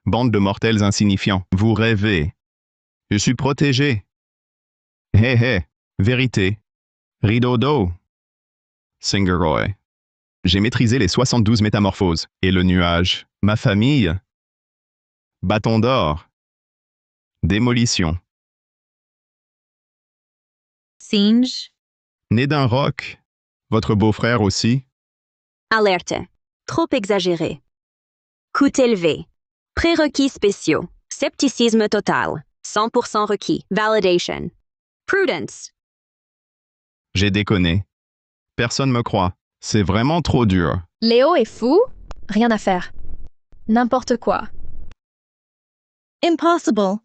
Speaker 1: Bande de mortels insignifiants. Vous rêvez. Je suis protégé. Hé hé. Vérité. Rideau d'eau. Singeroy. J'ai maîtrisé les 72 métamorphoses. Et le nuage. Ma famille. Bâton d'or. Démolition.
Speaker 3: Singe.
Speaker 1: Né d'un roc. Votre beau-frère aussi.
Speaker 2: Alerte. Trop exagéré. Coût élevé. Prérequis spéciaux. Scepticisme total. 100% requis. Validation. Prudence.
Speaker 1: J'ai déconné. Personne me croit. C'est vraiment trop dur.
Speaker 4: Léo est fou? Rien à faire. N'importe quoi.
Speaker 7: Impossible.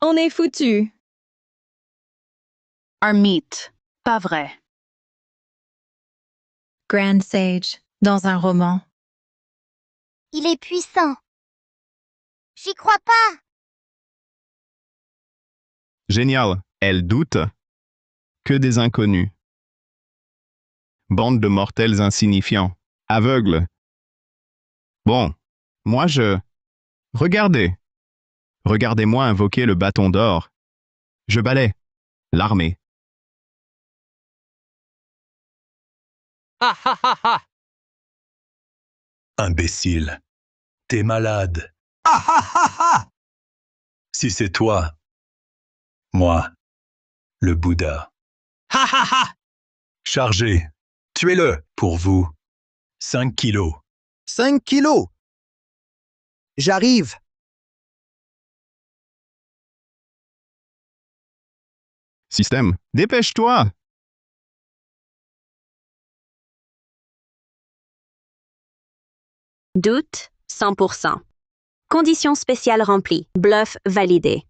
Speaker 7: On est foutu.
Speaker 5: Un mythe. Pas vrai.
Speaker 3: Grand Sage, dans un roman.
Speaker 6: Il est puissant. J'y crois pas.
Speaker 1: Génial. Elle doute. Que des inconnus. Bande de mortels insignifiants. Aveugles. Bon. Moi je... Regardez. Regardez-moi invoquer le bâton d'or. Je balaie. L'armée.
Speaker 10: Ha ha ha ha!
Speaker 14: Imbécile. T'es malade.
Speaker 9: Ah ah ah ah!
Speaker 14: Si c'est toi, moi, le Bouddha.
Speaker 9: Ha ha ha!
Speaker 14: Chargez.
Speaker 9: Tuez-le.
Speaker 14: Pour vous. 5 kilos.
Speaker 13: 5 kilos. J'arrive.
Speaker 1: Système. Dépêche-toi.
Speaker 2: Doute, 100%. Conditions spéciales remplies. Bluff validé.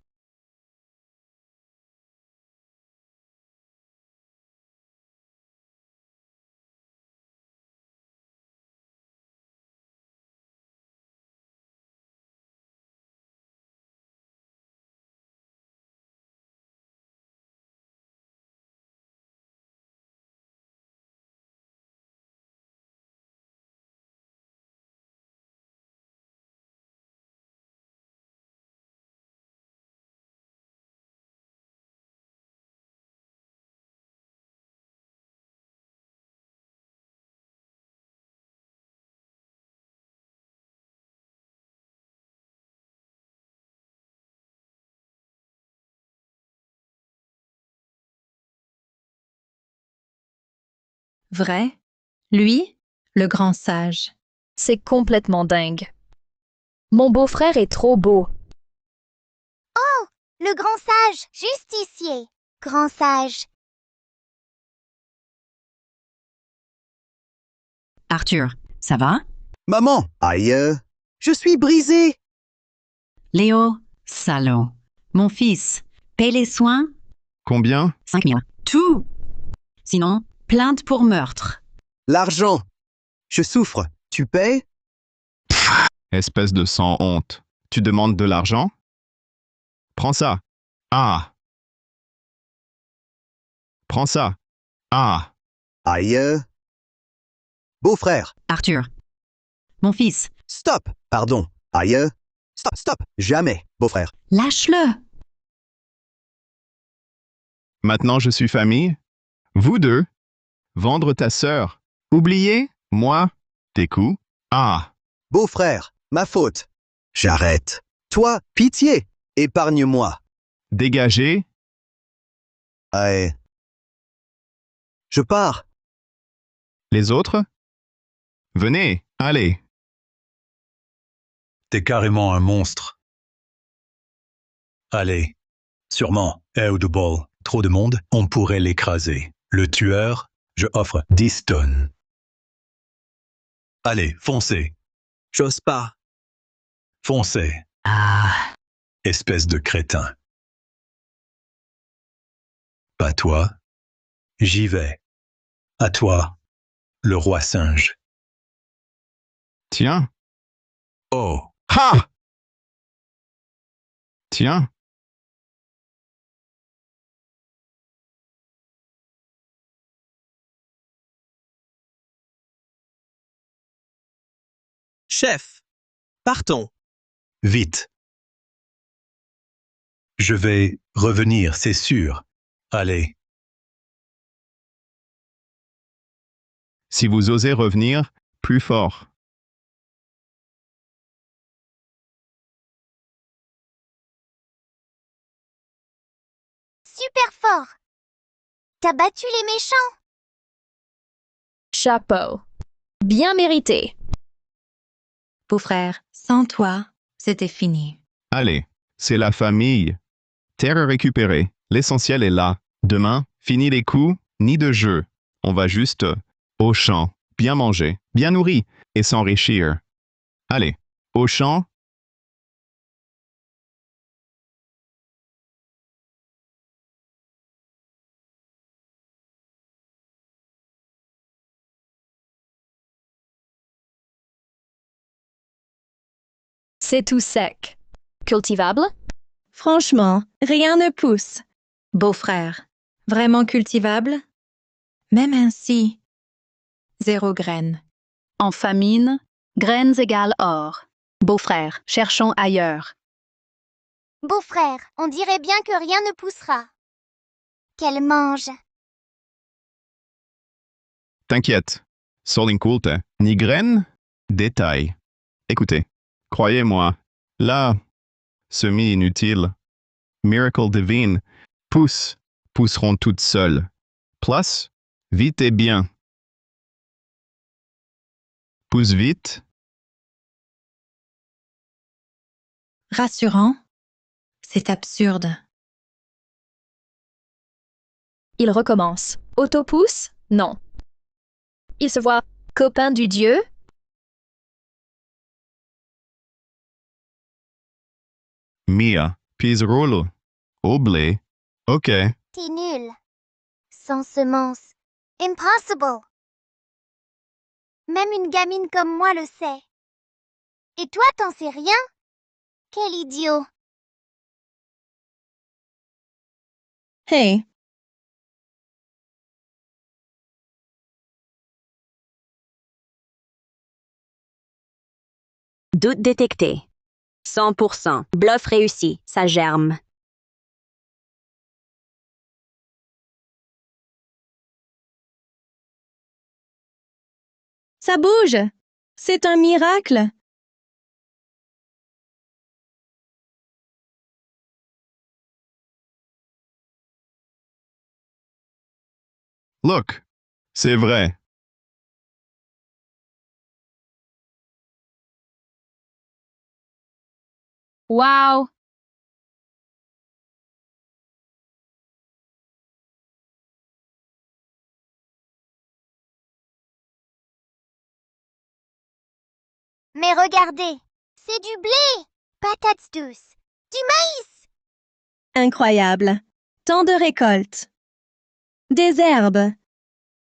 Speaker 3: Vrai? Lui, le grand sage.
Speaker 4: C'est complètement dingue. Mon beau-frère est trop beau.
Speaker 6: Oh, le grand sage, justicier. Grand sage.
Speaker 12: Arthur, ça va?
Speaker 13: Maman, aïe, je suis brisé.
Speaker 12: Léo, salaud. Mon fils, paie les soins?
Speaker 1: Combien?
Speaker 12: 5 000. Tout! Sinon, plainte pour meurtre.
Speaker 13: L'argent. Je souffre. Tu payes?
Speaker 1: Espèce de sans honte. Tu demandes de l'argent? Prends ça. Ah. Prends ça. Ah.
Speaker 13: Aïe. Beau-frère.
Speaker 12: Arthur. Mon fils,
Speaker 13: Stop. Pardon. Aïe. Stop, stop. Jamais, beau-frère.
Speaker 12: lâche-le!
Speaker 1: Maintenant je suis famille. Vous deux. Vendre ta sœur. Oubliez, moi, tes coups. Ah.
Speaker 13: Beau-frère, ma faute. J'arrête. Toi, pitié. Épargne-moi.
Speaker 1: Dégagez.
Speaker 13: Aïe. Je pars.
Speaker 1: Les autres? Venez, allez.
Speaker 14: T'es carrément un monstre. Allez. Sûrement. Audible. Trop de monde, on pourrait l'écraser. Le tueur, je offre 10 tonnes. Allez, foncez.
Speaker 9: J'ose pas.
Speaker 14: Foncez.
Speaker 12: Ah.
Speaker 14: Espèce de crétin. Pas toi. J'y vais. À toi, le roi singe.
Speaker 1: Tiens.
Speaker 14: Oh.
Speaker 1: Ha! Tiens.
Speaker 9: Chef, partons.
Speaker 14: Vite. Je vais revenir, c'est sûr. Allez.
Speaker 1: Si vous osez revenir, plus fort.
Speaker 6: Super fort. T'as battu les méchants.
Speaker 4: Chapeau. Bien mérité.
Speaker 3: Beau-frère, sans toi, c'était fini.
Speaker 1: Allez, c'est la famille. Terre récupérée. L'essentiel est là. Demain, fini les coups, ni de jeu. On va juste au champ, bien manger, bien nourri et s'enrichir. Allez, au champ.
Speaker 4: C'est tout sec. Cultivable?
Speaker 7: Franchement, rien ne pousse.
Speaker 3: Beau-frère, vraiment cultivable? Même ainsi, 0 graines.
Speaker 5: En famine, graines égale or. Beau-frère, cherchons ailleurs.
Speaker 6: Beau-frère, on dirait bien que rien ne poussera. Qu'elle mange.
Speaker 1: T'inquiète. Solinculte, ni graines, détail. Écoutez, croyez-moi, là, semi-inutile, miracle divine, pousseront toutes seules. Place, vite et bien. Pousse vite.
Speaker 3: Rassurant? C'est absurde.
Speaker 4: Il recommence. Autopousse? Non. Il se voit copain du dieu?
Speaker 1: Mia, Pizrolo, Oblé, ok.
Speaker 6: T'es nul. Sans semence. Impossible. Même une gamine comme moi le sait. Et toi, t'en sais rien? Quel idiot.
Speaker 7: Hey,
Speaker 2: Doute détecté. 100%. Bluff réussi. Ça germe.
Speaker 7: ça bouge. C'est un miracle.
Speaker 1: Look, c'est vrai.
Speaker 4: Wow!
Speaker 6: Mais regardez, c'est du blé. Patates douces. Du maïs.
Speaker 7: Incroyable. Tant de récoltes. Des herbes.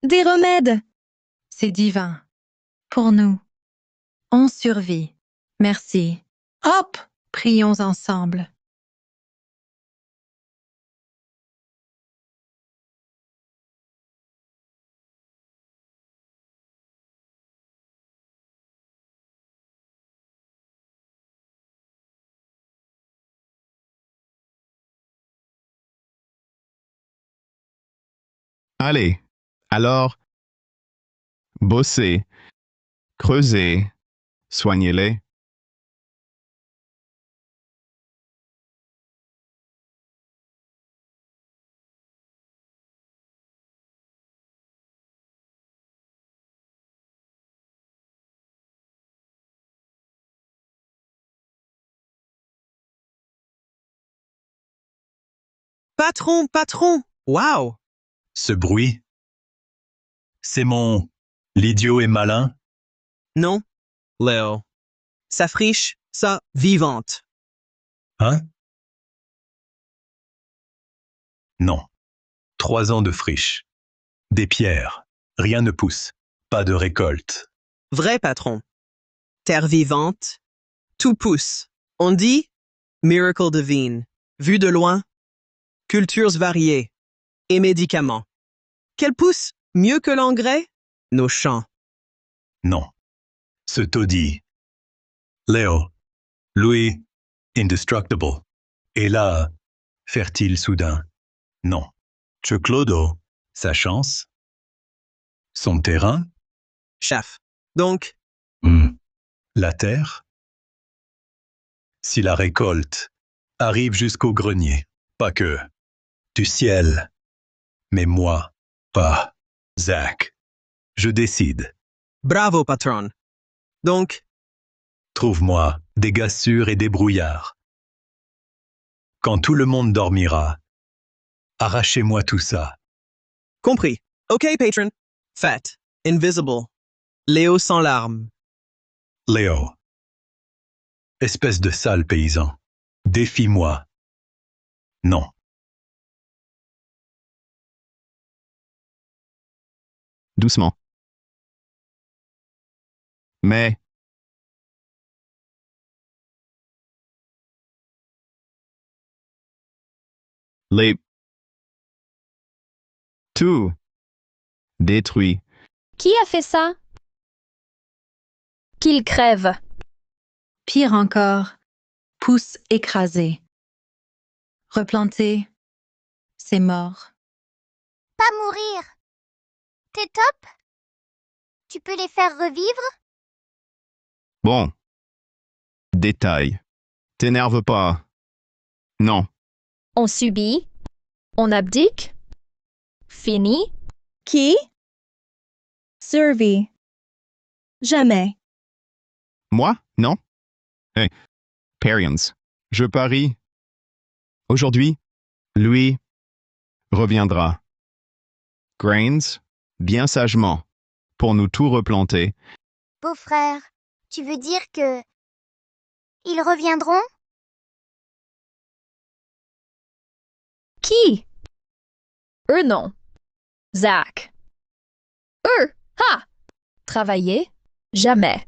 Speaker 7: Des remèdes.
Speaker 3: C'est divin. Pour nous. On survit. Merci. Hop! Prions ensemble.
Speaker 1: Allez, alors, bossez, creusez, soignez-les.
Speaker 9: Patron, patron! Wow!
Speaker 14: Ce bruit, c'est l'idiot est malin?
Speaker 9: Non, Léo. Ça friche, ça vivante.
Speaker 14: Hein? Non. 3 ans de friche. Des pierres. Rien ne pousse. Pas de récolte.
Speaker 9: Vrai patron. Terre vivante. Tout pousse. On dit miracle divine. Vu de loin. Cultures variées. Et médicaments. Quel pousse mieux que l'engrais? Nos champs.
Speaker 14: Non. Ce taudis. Léo. Louis. Indestructible. Et là, fertile soudain. Non. Clodo. Sa chance. Son terrain.
Speaker 9: Chef. Donc,
Speaker 14: La terre. Si la récolte arrive jusqu'au grenier, pas que du ciel, mais moi, pas Zach. Je décide.
Speaker 9: bravo patron. Donc,
Speaker 14: Trouve-moi des gars sûrs et des brouillards. Quand tout le monde dormira, arrachez-moi tout ça.
Speaker 9: Compris. OK, patron. Fat. Invisible. Léo sans larmes.
Speaker 14: Léo. Espèce de sale paysan. Défie-moi. Non.
Speaker 1: Doucement. Mais... Les... Tout. Détruit.
Speaker 4: Qui a fait ça? Qu'il crève.
Speaker 3: Pire encore, pousse écrasé. Replanté, c'est mort.
Speaker 6: Pas mourir. T'es top? Tu peux les faire revivre?
Speaker 1: Bon. Détail. T'énerve pas. Non.
Speaker 4: On subit. On abdique. Fini.
Speaker 7: Qui? Survie. Jamais.
Speaker 1: Moi? Non? Parians. Je parie. Aujourd'hui, lui reviendra. Grains, bien sagement, pour nous tout replanter.
Speaker 6: Beau-frère, tu veux dire que... Ils reviendront?
Speaker 4: Qui? Eux non. Zach. Eux, ha! Travailler? Jamais.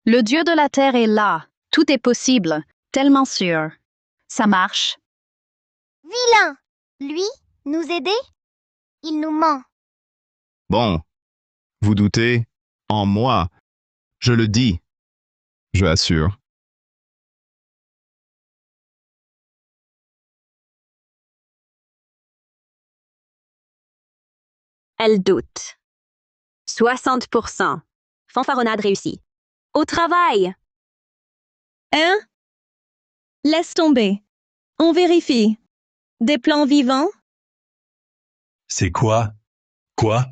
Speaker 5: Le Dieu de la terre est là. Tout est possible. Tellement sûr. Ça marche.
Speaker 6: Vilain! Lui, nous aider? Il nous ment.
Speaker 1: Bon. Vous doutez? En moi. Je le dis. Je assure.
Speaker 2: Elle doute. 60%. Fanfaronnade réussie. Au travail!
Speaker 7: Hein? Laisse tomber. On vérifie. Des plans vivants?
Speaker 14: C'est quoi? Quoi?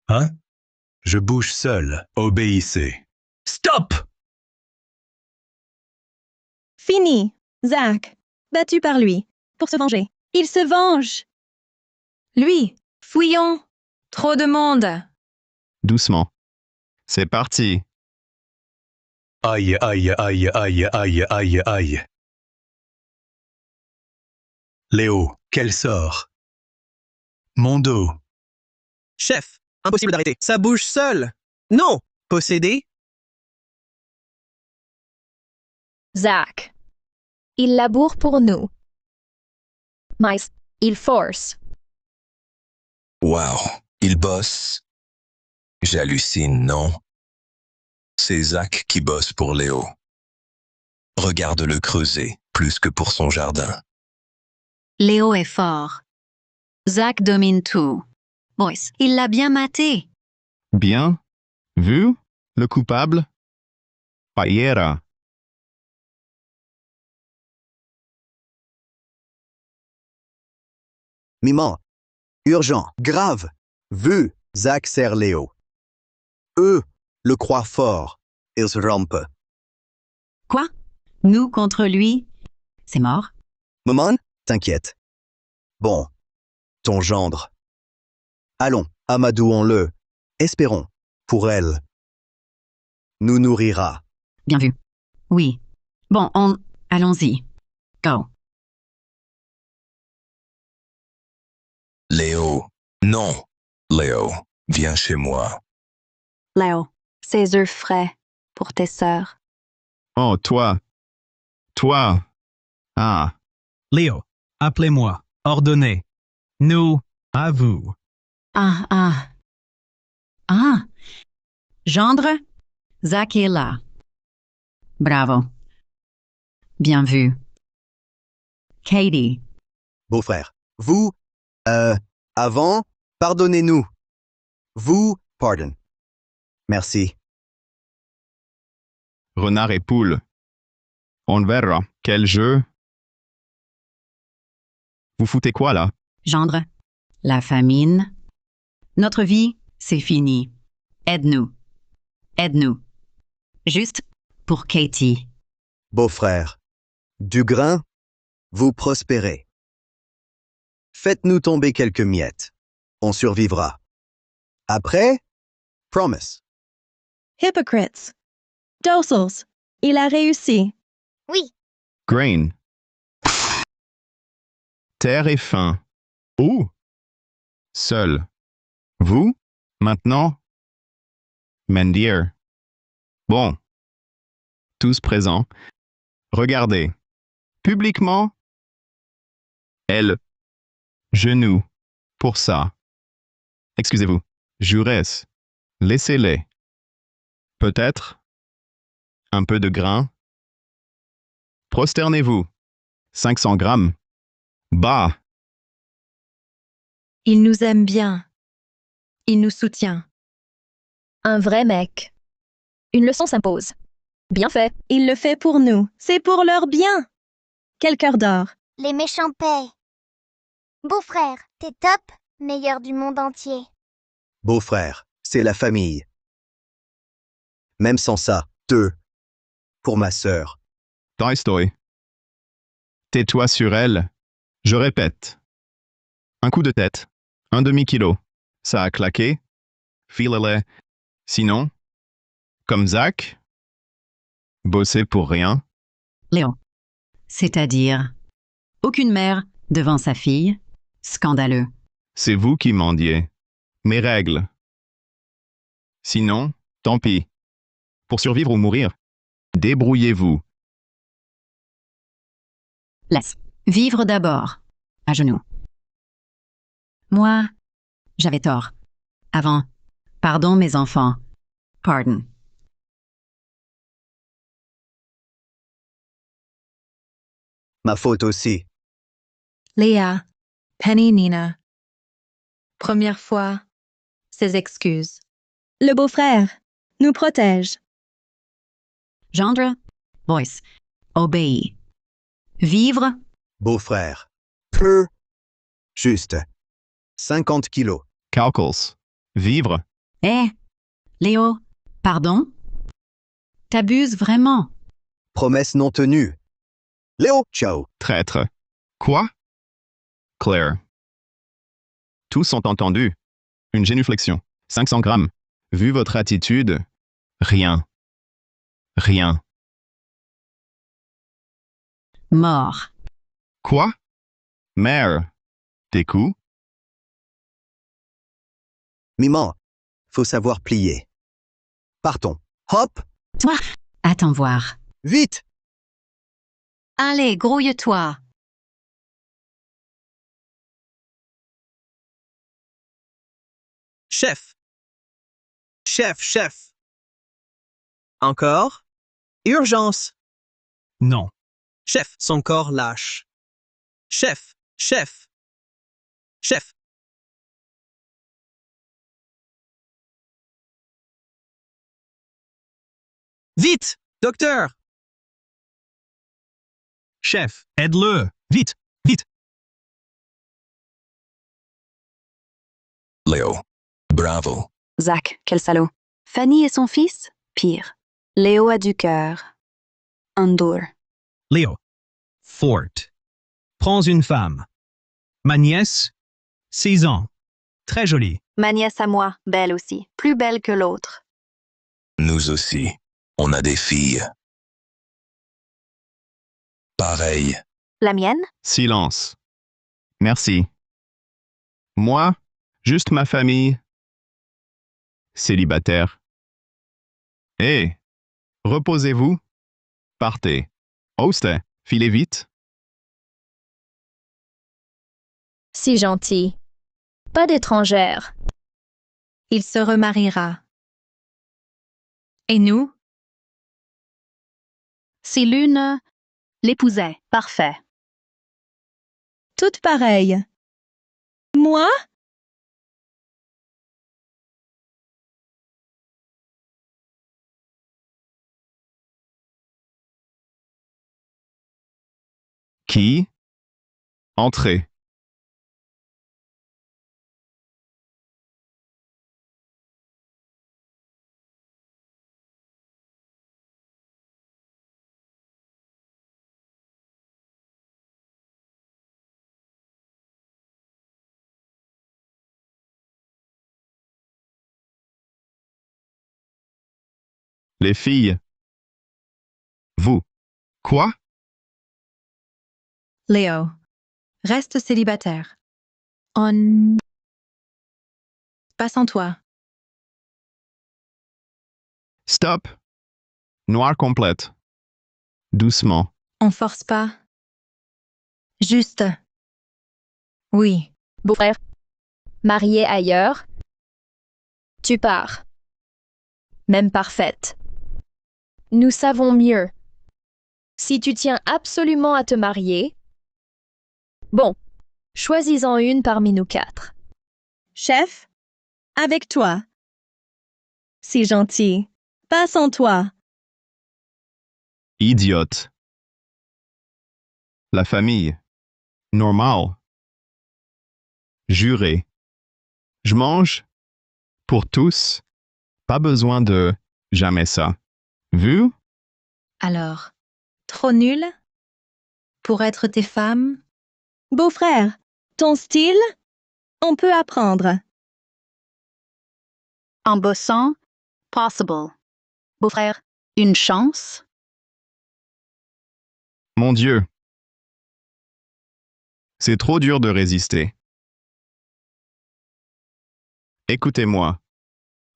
Speaker 14: Hein? Je bouge seul. Obéissez. Stop!
Speaker 7: Fini. Zach. Battu par lui. Pour se venger. Il se venge.
Speaker 3: Lui, fouillons. Trop de monde.
Speaker 1: Doucement. C'est parti.
Speaker 14: Aïe, aïe, aïe, aïe, aïe, aïe, aïe. Léo, quel sort? Mon dos.
Speaker 9: Chef, impossible d'arrêter. Ça bouge seul. Non! Possédé?
Speaker 4: Zach. Il laboure pour nous. Mais il force.
Speaker 15: Wow, il bosse. J'hallucine, non? C'est Zach qui bosse pour Léo. Regarde-le creuser, plus que pour son jardin.
Speaker 12: Léo est fort. Zach domine tout. Boys, il l'a bien maté.
Speaker 1: Bien? Vu? Le coupable? Paillera.
Speaker 13: Mimant. Urgent. Grave. Vu. Zach sert Léo. Eux le croient fort. Ils se rompent.
Speaker 12: Quoi? Nous contre lui? C'est mort?
Speaker 13: Maman, t'inquiète. Bon. Ton gendre. Allons, amadouons-le. Espérons. Pour elle. Nous nourrira.
Speaker 12: Bien vu. Oui. Bon, allons-y. Go.
Speaker 15: Léo. Non. Léo, viens chez moi.
Speaker 2: Léo, ces œufs frais pour tes sœurs.
Speaker 1: Oh, toi. Toi. Ah.
Speaker 11: Léo, appelez-moi. Ordonnez. Nous, à vous.
Speaker 12: Ah. Gendre? Zach est là. Bravo. Bien vu. Katie.
Speaker 13: Beau-frère. Vous, avant, pardonnez-nous. Vous, pardon. Merci.
Speaker 1: Renard et poule. On verra. Quel jeu? Vous foutez quoi là?
Speaker 12: Gendre? La famine? Notre vie, c'est fini. Aide-nous. Aide-nous. Juste pour Katie.
Speaker 13: Beau-frère, du grain, vous prospérez. Faites-nous tomber quelques miettes. On survivra. Après, promise.
Speaker 7: Hypocrites. Docils. Il a réussi.
Speaker 6: Oui,
Speaker 1: Grain. Terre et faim. Où? Seul. Vous? Maintenant? Mendier. Bon. Tous présents. Regardez. Publiquement? Elle. Genoux. Pour ça. Excusez-vous. Jurès. Laissez-les. Peut-être. Un peu de grain. Prosternez-vous. 500 grammes. Bah.
Speaker 3: Il nous aime bien. Il nous soutient.
Speaker 4: Un vrai mec. Une leçon s'impose. Bien fait.
Speaker 7: Il le fait pour nous. C'est pour leur bien. Quel cœur d'or.
Speaker 6: les méchants paient. Beau-frère, t'es top, meilleur du monde entier.
Speaker 13: Beau-frère, c'est la famille. Même sans ça, 2. Pour ma sœur.
Speaker 1: Tolstoy. Tais-toi sur elle. Je répète. Un coup de tête. Un demi-kilo. Ça a claqué. File-les. Sinon, comme Zach, bosser pour rien.
Speaker 12: Léon. C'est-à-dire, aucune mère devant sa fille. Scandaleux.
Speaker 1: C'est vous qui mendiez. Mes règles. Sinon, tant pis. Pour survivre ou mourir, débrouillez-vous.
Speaker 12: Laisse. Vivre d'abord. À genoux. Moi, j'avais tort. Avant. Pardon, mes enfants. Pardon.
Speaker 13: Ma faute aussi.
Speaker 3: Léa, Penny, Nina. Première fois, ses excuses.
Speaker 7: Le beau-frère nous protège.
Speaker 12: Gendre. Boyce. Obéis. Vivre.
Speaker 13: Beau-frère. Peu. Juste. 50 kilos.
Speaker 1: Calculs. Vivre.
Speaker 12: Eh. Léo. Pardon? T'abuses vraiment.
Speaker 13: Promesse non tenue. Léo, ciao.
Speaker 1: Traître. Quoi? Claire. Tous sont entendus. Une génuflexion. 500 grammes. Vu votre attitude, rien. Rien.
Speaker 12: Mort.
Speaker 1: Quoi? Mère. Tes coups?
Speaker 13: Miman. Faut savoir plier. Partons. Hop.
Speaker 12: Toi. Attends voir.
Speaker 13: Vite.
Speaker 12: Allez, grouille-toi.
Speaker 9: Chef. Chef, chef. Encore? Urgence.
Speaker 11: Non.
Speaker 9: Chef, son corps lâche. Chef, chef. Chef. Vite, docteur.
Speaker 11: Chef, aide-le. Vite, vite.
Speaker 15: Léo. Bravo.
Speaker 2: Zach, quel salaud. Fanny et son fils? Pire. Léo a du cœur. Endure.
Speaker 11: Léo. Fort. Prends une femme. Ma nièce, 6 ans. Très jolie.
Speaker 2: Ma nièce à moi, belle aussi. Plus belle que l'autre.
Speaker 15: Nous aussi. On a des filles. Pareil.
Speaker 2: La mienne?
Speaker 1: Silence. Merci. Moi, juste ma famille. Célibataire. Hé, reposez-vous. Partez. Oste, filez vite.
Speaker 4: Si gentil. Pas d'étrangère.
Speaker 3: Il se remariera. Et nous?
Speaker 5: Si l'une l'épousait, parfait.
Speaker 7: Toutes pareilles. Moi?
Speaker 1: Qui? Entrez. Les filles. Vous. Quoi?
Speaker 3: Léo, reste célibataire. On... Pas sans toi.
Speaker 1: Stop. Noir complète. Doucement.
Speaker 3: On force pas. Juste. Oui.
Speaker 4: Beau-frère. Marié ailleurs. Tu pars. Même parfaite. Nous savons mieux. Si tu tiens absolument à te marier, bon, choisis-en une parmi nous 4.
Speaker 7: Chef, avec toi. Si gentil. Pas sans toi.
Speaker 1: Idiote. La famille. Normal. Juré. Je mange. Pour tous. Pas besoin de jamais ça. Vu?
Speaker 3: Alors, trop nul? Pour être tes femmes?
Speaker 7: Beau-frère, ton style? On peut apprendre.
Speaker 5: En bossant, possible. Beau-frère, une chance?
Speaker 1: Mon Dieu. C'est trop dur de résister. Écoutez-moi.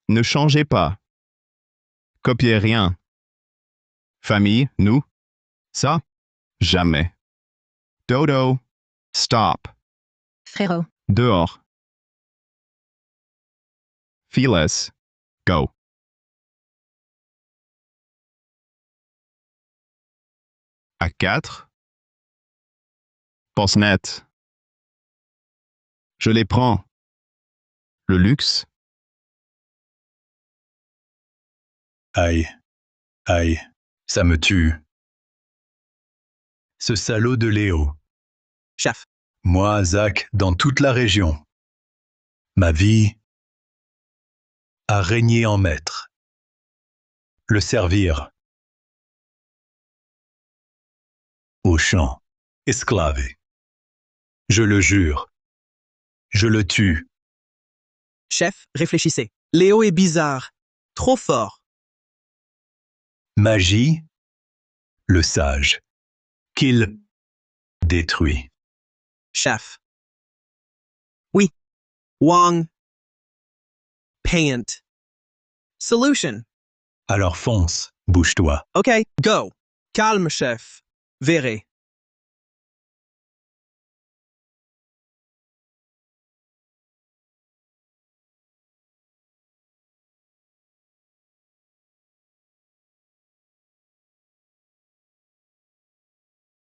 Speaker 1: Ne changez pas. Copiez rien. Famille, nous? Ça? Jamais. Dodo. Stop.
Speaker 3: Frérot.
Speaker 1: Dehors. Phyllis. Go. À 4. Pense net. Je les prends. Le luxe.
Speaker 14: Aïe, aïe, ça me tue. Ce salaud de Léo.
Speaker 9: Chef.
Speaker 14: Moi, Zach, dans toute la région. Ma vie a régné en maître. Le servir. Au champ, esclavé. Je le jure. Je le tue.
Speaker 9: Chef, réfléchissez. Léo est bizarre. Trop fort.
Speaker 14: Magie, le sage, qu'il détruit.
Speaker 9: Chef. Oui. Wong. Paint. Solution.
Speaker 14: Alors fonce, bouge-toi.
Speaker 9: OK, go. Calme, chef. Verrez.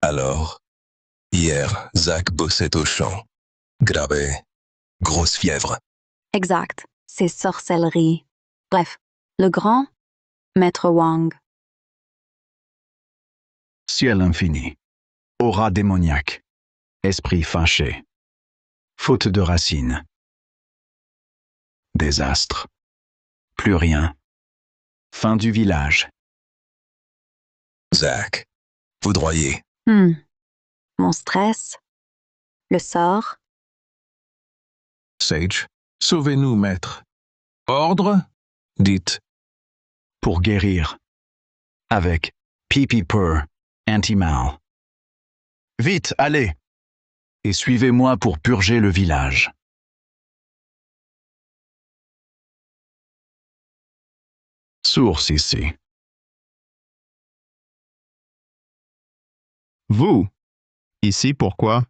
Speaker 15: Alors, hier, Zach bossait au champ. Gravé. Grosse fièvre.
Speaker 2: Exact. C'est sorcellerie. Bref, le grand, Maître Wang.
Speaker 16: Ciel infini. Aura démoniaque. Esprit fâché. Faute de racines. Désastre. Plus rien. Fin du village.
Speaker 15: Zach. Foudroyé.
Speaker 2: Mon stress. Le sort.
Speaker 16: Sage, sauvez-nous, maître. Ordre? Dites. Pour guérir. Avec Pipi Purr, anti-mal. Vite, allez. Et suivez-moi pour purger le village. Source ici.
Speaker 1: Vous. Ici, pourquoi?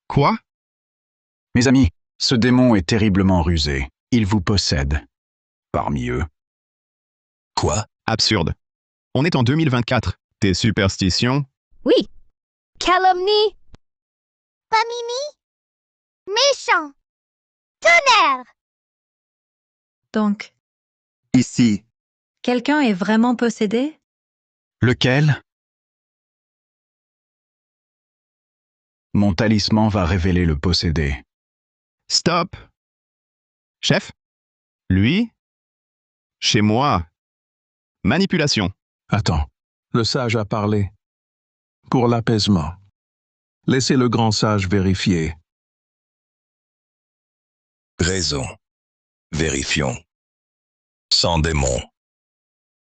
Speaker 1: Quoi?
Speaker 16: Mes amis, ce démon est terriblement rusé. Il vous possède. Parmi eux.
Speaker 15: Quoi?
Speaker 1: Absurde. On est en 2024. Tes superstitions?
Speaker 4: Oui. Calomnie.
Speaker 6: Pas Mimi? Méchant. Tonnerre.
Speaker 3: Donc,
Speaker 13: Ici.
Speaker 3: quelqu'un est vraiment possédé?
Speaker 16: Lequel? Mon talisman va révéler le possédé.
Speaker 1: Stop. Chef? Lui? Chez moi. Manipulation.
Speaker 17: Attends, le sage a parlé. Pour l'apaisement. Laissez le grand sage vérifier.
Speaker 15: Raison. Vérifions. Sans démon.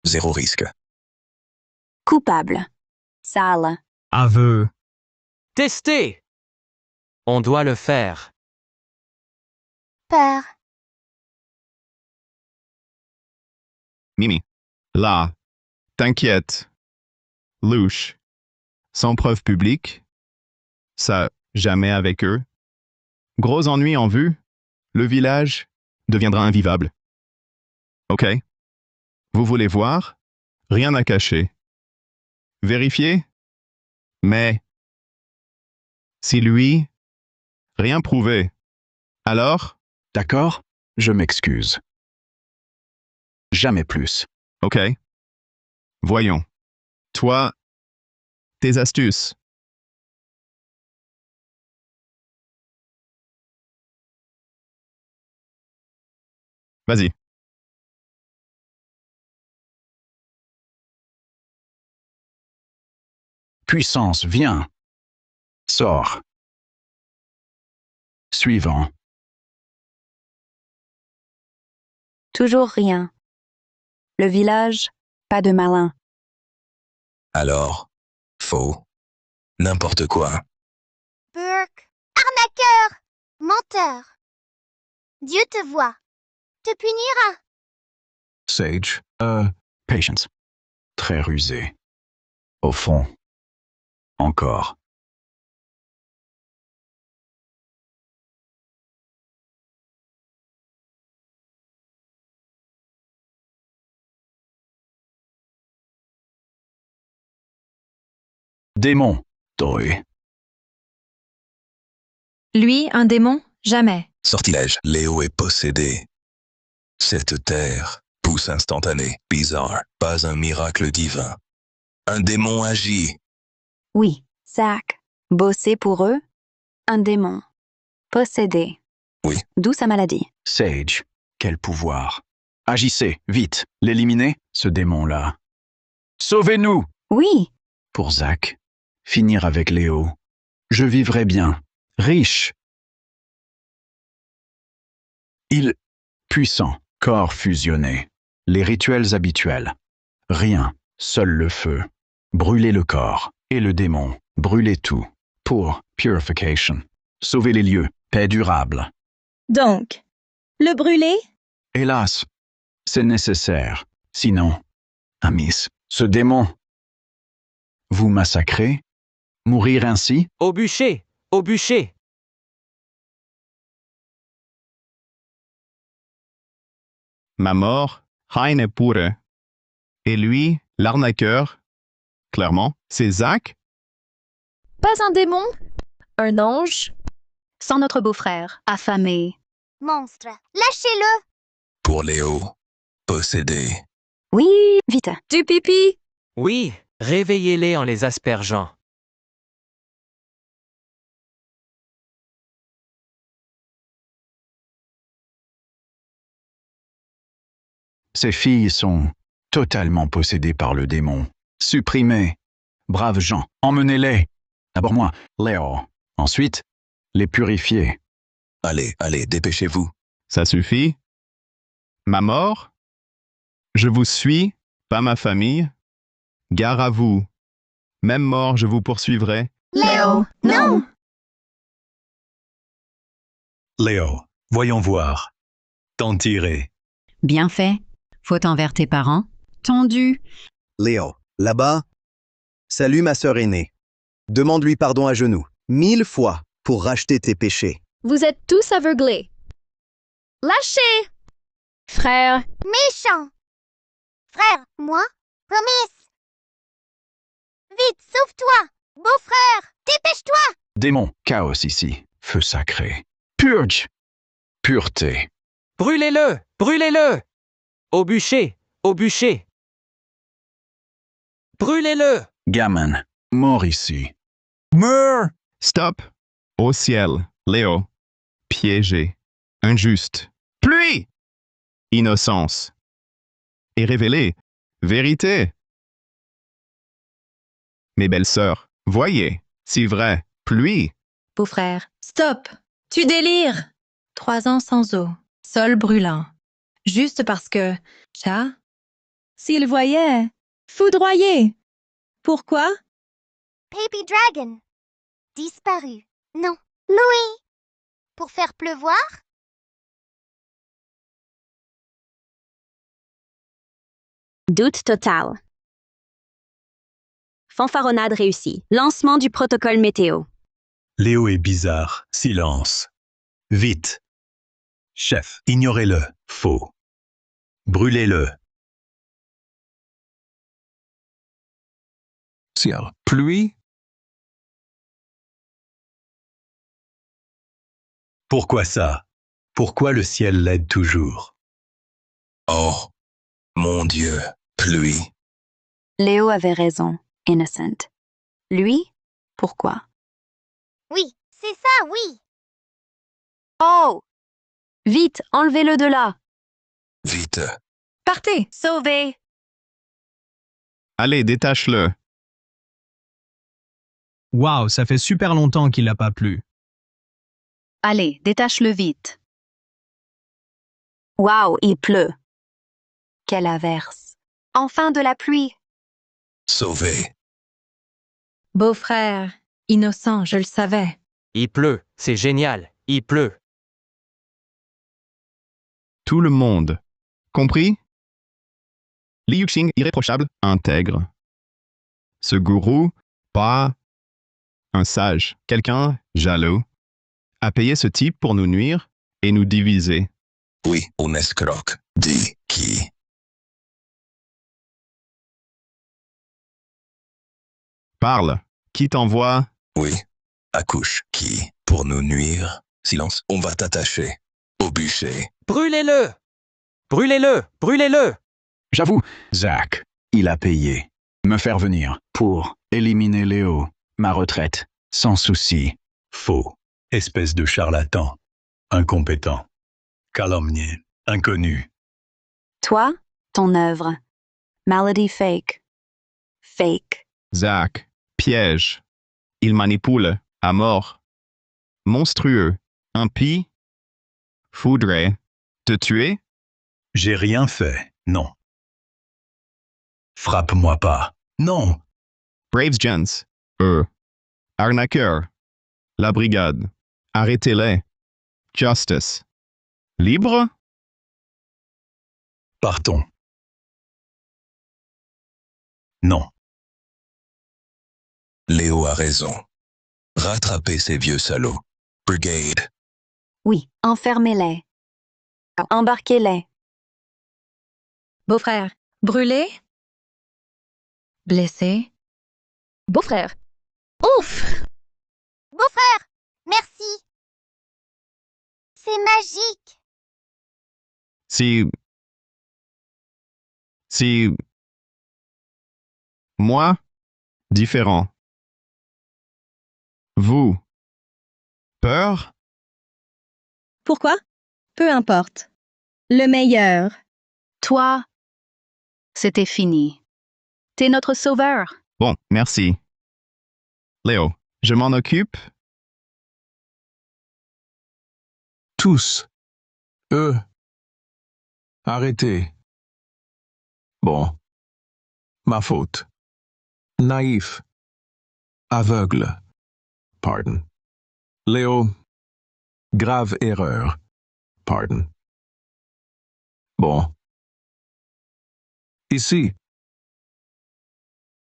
Speaker 15: zéro risque.
Speaker 2: Coupable. Sale.
Speaker 11: Aveu.
Speaker 10: Tester. On doit le faire.
Speaker 6: Peur.
Speaker 1: Mimi. Là. T'inquiète. Louche. Sans preuve publique. Ça, jamais avec eux. Gros ennui en vue. Le village deviendra invivable. OK. Vous voulez voir? Rien à cacher. Vérifier? Mais si lui, rien prouvé, alors?
Speaker 16: D'accord? Je m'excuse. Jamais plus.
Speaker 1: OK. Voyons. Toi, tes astuces. Vas-y.
Speaker 16: Puissance, viens. Sors. Suivant.
Speaker 2: Toujours rien. Le village, pas de malin.
Speaker 15: Alors, faux. N'importe quoi.
Speaker 6: Burke. Arnaqueur. Menteur. Dieu te voit. Te punira.
Speaker 16: Sage. Patience. Très rusé. Au fond. Encore. Démon. Doré.
Speaker 3: Lui, un démon? Jamais.
Speaker 15: Sortilège. Léo est possédé. Cette terre, pousse instantanée, bizarre, pas un miracle divin. Un démon agit.
Speaker 2: Oui, Zach. Bosser pour eux? Un démon. Possédé.
Speaker 15: Oui.
Speaker 2: D'où sa maladie?
Speaker 16: Sage. Quel pouvoir. Agissez, vite. L'éliminer, ce démon-là. Sauvez-nous!
Speaker 2: Oui.
Speaker 16: Pour Zach. Finir avec Léo. Je vivrai bien. Riche. Il. Puissant. Corps fusionné. Les rituels habituels. Rien. Seul le feu. Brûler le corps. Et le démon. Brûler tout. Pour purification. Sauver les lieux. Paix durable.
Speaker 7: Donc, le brûler?
Speaker 16: Hélas. C'est nécessaire. Sinon. Amis. Ce démon. Vous massacrez? Mourir ainsi?
Speaker 10: Au bûcher. Au bûcher.
Speaker 1: Ma mort, Heine pure. Et lui, l'arnaqueur, clairement, c'est Zach?
Speaker 4: Pas un démon? Un ange?
Speaker 5: Sans notre beau-frère, affamé.
Speaker 6: Monstre. Lâchez-le.
Speaker 15: Pour Léo, possédé.
Speaker 2: Oui, vite.
Speaker 7: Du pipi?
Speaker 10: Oui, réveillez-les en les aspergeant.
Speaker 16: Ces filles sont totalement possédées par le démon. Supprimées. Braves gens, emmenez-les. D'abord moi, Léo. Ensuite, les purifier.
Speaker 15: Allez, allez, dépêchez-vous.
Speaker 1: Ça suffit? Ma mort? Je vous suis, pas ma famille. Gare à vous. Même mort, je vous poursuivrai.
Speaker 6: Léo. Non.
Speaker 14: Léo, voyons voir. T'en tirer.
Speaker 12: Bien fait. Faute envers tes parents. Tendu.
Speaker 13: Léo, là-bas. Salut ma sœur aînée. Demande-lui pardon à genoux, 1000 fois, pour racheter tes péchés.
Speaker 4: Vous êtes tous aveuglés. Lâchez! Frère.
Speaker 6: Méchant. Frère, moi? Promise. Vite, sauve-toi. Beau-frère, dépêche-toi.
Speaker 16: Démon, chaos ici. Feu sacré. Purge. Pureté.
Speaker 10: Brûlez-le! Brûlez-le! Au bûcher! Au bûcher! Brûlez-le!
Speaker 16: Gamin. Mort ici.
Speaker 1: Meurs! Stop! Au ciel, Léo. Piégé. Injuste. Pluie! Innocence. Et révélée. Vérité. Mes belles sœurs, voyez, si vrai, pluie.
Speaker 3: Beau-frère, stop! Tu délires! 3 ans sans eau, sol brûlant. Juste parce que, ça,
Speaker 7: S'il voyait. Foudroyé. Pourquoi?
Speaker 6: Baby Dragon. Disparu. Non. Louis. Pour faire pleuvoir?
Speaker 2: Doute total. Fanfaronnade réussie. Lancement du protocole météo.
Speaker 14: Léo est bizarre. Silence. Vite. Chef, ignorez-le. Faux. Brûlez-le.
Speaker 17: Ciel. Pluie.
Speaker 14: Pourquoi ça? Pourquoi le ciel l'aide toujours?
Speaker 15: Oh, mon Dieu, pluie.
Speaker 12: Léo avait raison, Innocent. Lui, pourquoi?
Speaker 6: Oui, c'est ça, oui.
Speaker 2: Oh! Vite, enlevez-le de là.
Speaker 15: Vite.
Speaker 2: Partez! Sauvez!
Speaker 1: Allez, détache-le.
Speaker 11: Waouh, ça fait super longtemps qu'il n'a pas plu.
Speaker 5: Allez, détache-le vite.
Speaker 2: Waouh, il pleut. Quelle averse. Enfin de la pluie.
Speaker 15: Sauvé.
Speaker 3: Beau-frère, innocent, je le savais.
Speaker 10: Il pleut, c'est génial, il pleut.
Speaker 1: Tout le monde. Compris? Li Yuxing, irréprochable, intègre. Ce gourou, pas un sage, quelqu'un jaloux, a payé ce type pour nous nuire et nous diviser.
Speaker 15: Oui, un escroc. Dis qui?
Speaker 1: Parle. Qui t'envoie?
Speaker 15: Oui. Accouche. Qui? Pour nous nuire? Silence, on va t'attacher. Au bûcher.
Speaker 10: Brûlez-le! Brûlez-le! Brûlez-le!
Speaker 16: J'avoue, Zach, il a payé. Me faire venir pour éliminer Léo. Ma retraite, sans souci.
Speaker 14: Faux. Espèce de charlatan. Incompétent. Calomnié. Inconnu.
Speaker 12: Toi, ton œuvre. Malady fake. Fake.
Speaker 1: Zach. Piège. Il manipule. À mort. Monstrueux. Impie. Voudrait te tuer?
Speaker 14: J'ai rien fait. Non. Frappe-moi pas. Non.
Speaker 1: Braves Gents. Arnaqueur. La brigade. Arrêtez-les. Justice. Libre?
Speaker 14: Partons. Non.
Speaker 15: Léo a raison. Rattrapez ces vieux salauds. Brigade.
Speaker 12: Oui, enfermez-les. Embarquez-les.
Speaker 3: Beau-frère, brûlé? Blessé?
Speaker 4: Beau-frère. Ouf!
Speaker 6: Beau-frère, merci. C'est magique.
Speaker 1: Si... Moi, différent. Vous. Peur?
Speaker 7: Pourquoi? Peu importe. Le meilleur.
Speaker 5: Toi, c'était fini. T'es notre sauveur.
Speaker 1: Bon, merci. Léo, je m'en occupe?
Speaker 17: Tous. Eux. Arrêtez. Bon. Ma faute. Naïf. Aveugle. Pardon. Léo. Grave erreur. Pardon. Bon. Ici.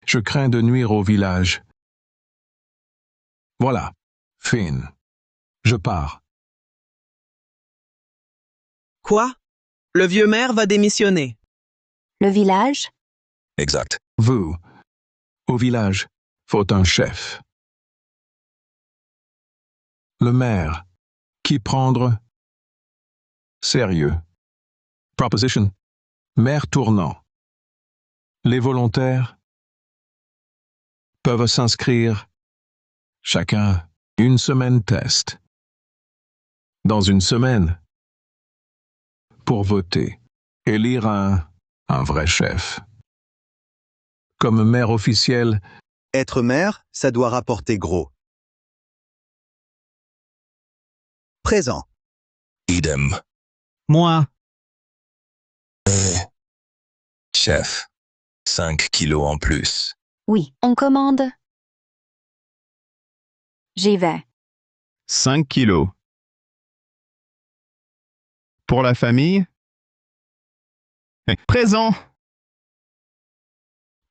Speaker 17: Je crains de nuire au village. Voilà. Fin. Je pars.
Speaker 9: Quoi? Le vieux maire va démissionner.
Speaker 12: Le village?
Speaker 15: Exact.
Speaker 17: Vous. Au village, faut un chef. Le maire. Qui prendre? Sérieux. Proposition. Maire tournant. Les volontaires peuvent s'inscrire. Chacun une semaine test. Dans une semaine. Pour voter. Élire un vrai chef. Comme maire officiel.
Speaker 13: Être maire, ça doit rapporter gros. Présent.
Speaker 15: Idem.
Speaker 11: Moi,
Speaker 15: Chef. 5 kilos en plus.
Speaker 2: Oui, on commande. J'y vais.
Speaker 1: 5 kilos. Pour la famille? Présent.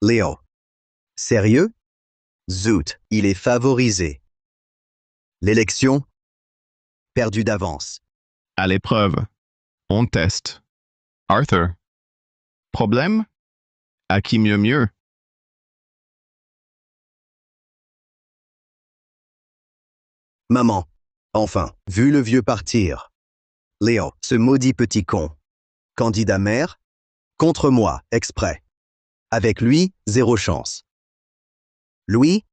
Speaker 13: Léo. Sérieux? Zoot, il est favorisé. L'élection? Perdu d'avance.
Speaker 1: À l'épreuve. On teste. Arthur. Problème? À qui mieux?
Speaker 13: Maman. Enfin, vu le vieux partir. Léo, ce maudit petit con. Candidat maire? Contre moi, exprès. Avec lui, 0 chance. Louis,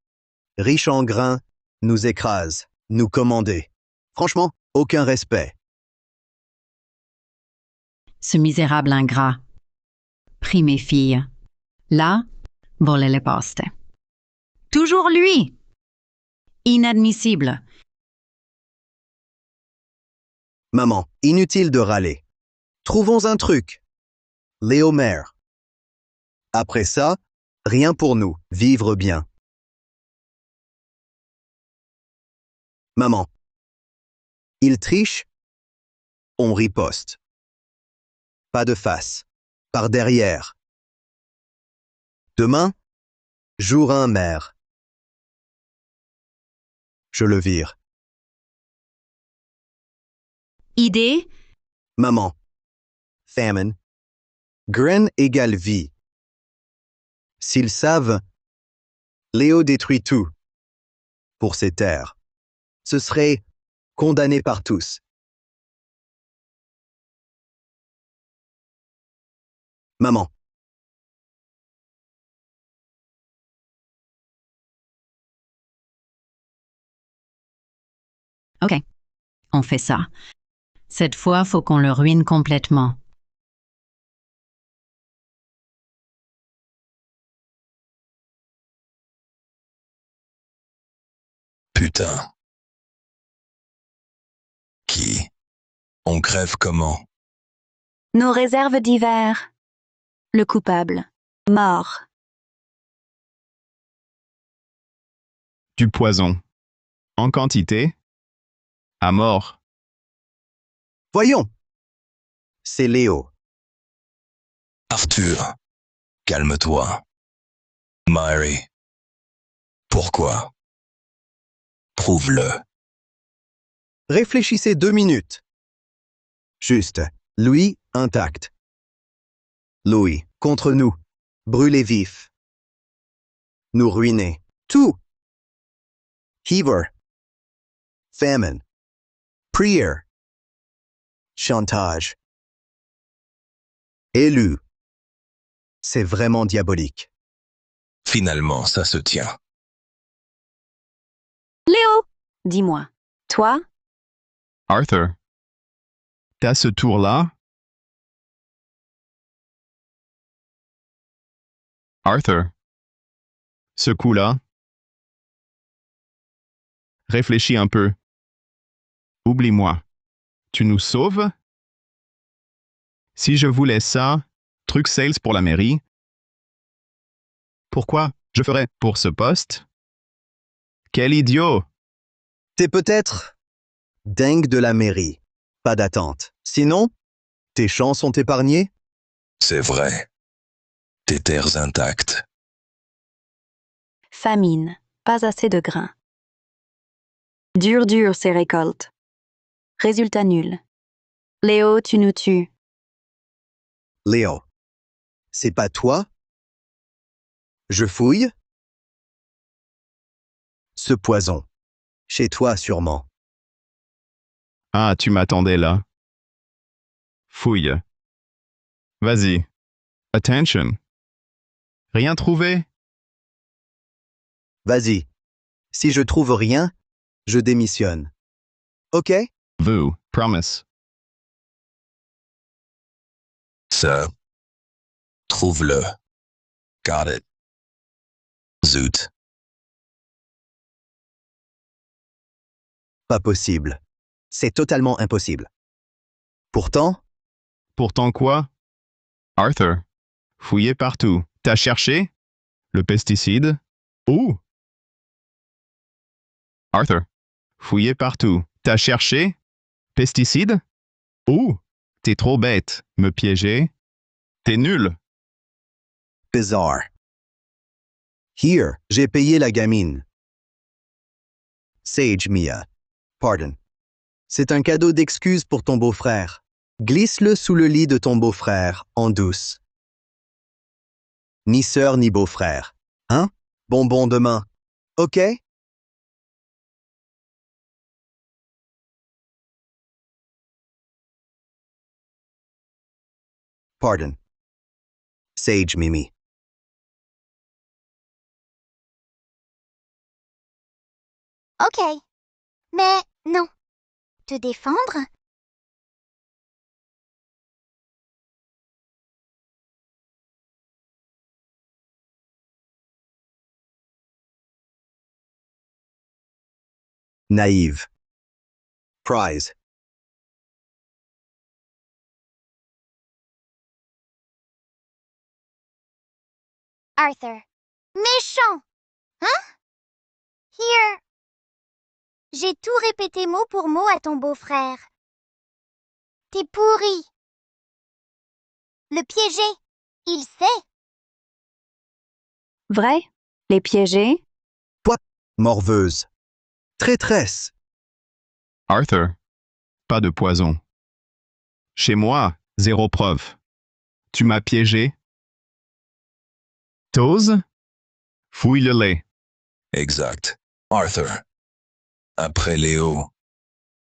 Speaker 13: riche en grains, nous écrase, nous commander. Franchement, aucun respect.
Speaker 12: Ce misérable ingrat. Pris mes filles. Là, volait les postes. Toujours lui! Inadmissible.
Speaker 13: Maman, inutile de râler. Trouvons un truc. Léo maire. Après ça, rien pour nous, vivre bien. Maman. Il triche? On riposte. Pas de face. Par derrière. Demain, jour 1 maire. Je le vire.
Speaker 12: Idée?
Speaker 13: Maman. Famine. Graine égale vie. S'ils savent, Léo détruit tout. Pour ses terres. Ce serait condamné par tous. Maman.
Speaker 12: OK. On fait ça. Cette fois, faut qu'on le ruine complètement.
Speaker 15: Putain. Qui? On crève comment?
Speaker 2: Nos réserves d'hiver. Le coupable. Mort.
Speaker 1: Du poison. En quantité? À mort.
Speaker 13: Voyons. C'est Léo.
Speaker 15: Arthur. Calme-toi. Mary. Pourquoi? Prouve-le.
Speaker 13: Réfléchissez 2 minutes. Juste. Louis, intact. Louis, contre nous. Brûlé vif. Nous ruiner. Tout. Heaver. Famine. Prière. Chantage. Élu. C'est vraiment diabolique.
Speaker 15: Finalement, ça se tient.
Speaker 2: Léo, dis-moi, toi,
Speaker 1: Arthur. T'as ce tour-là? Arthur. Ce coup-là? Réfléchis un peu. Oublie-moi. Tu nous sauves? Si je voulais ça, truc sales pour la mairie, pourquoi je ferais pour ce poste? Quel idiot!
Speaker 13: T'es peut-être dingue de la mairie. Pas d'attente. Sinon, tes champs sont épargnés?
Speaker 15: C'est vrai. Tes terres intactes.
Speaker 2: famine, pas assez de grains. Dur ces récoltes. Résultat nul. Léo, tu nous tues.
Speaker 13: Léo. C'est pas toi? Je fouille? Ce poison. Chez toi sûrement.
Speaker 1: Ah, tu m'attendais là. Fouille. Vas-y. Attention. Rien trouvé?
Speaker 13: Vas-y. Si je trouve rien, je démissionne. OK?
Speaker 1: Vous, promise.
Speaker 15: Ça. Trouve-le. Got it. Zut.
Speaker 13: Pas possible. C'est totalement impossible. Pourtant,
Speaker 1: Pourtant quoi? Arthur. Fouillez partout. T'as cherché? Le pesticide? Où? Arthur. Fouillez partout. T'as cherché? Pesticide? Où? T'es trop bête. Me piéger? T'es nul.
Speaker 13: Bizarre. Here, j'ai payé la gamine. Sage Mia. Pardon. C'est un cadeau d'excuse pour ton beau-frère. Glisse-le sous le lit de ton beau-frère, en douce. Ni sœur ni beau-frère. Hein? Bonbon demain. OK? Pardon. Sage Mimi.
Speaker 6: OK. Mais non. Te défendre?
Speaker 13: Naïve. Prize.
Speaker 6: Arthur. Méchant! Hein? Here. J'ai tout répété mot pour mot à ton beau-frère. T'es pourri. Le piéger. Il sait.
Speaker 2: Vrai? Les piéger?
Speaker 13: Morveuse. Traîtresse.
Speaker 1: Arthur. Pas de poison. Chez moi, zéro preuve. Tu m'as piégé? T'oses? Fouille le lait.
Speaker 15: Exact. Arthur. Après Léo,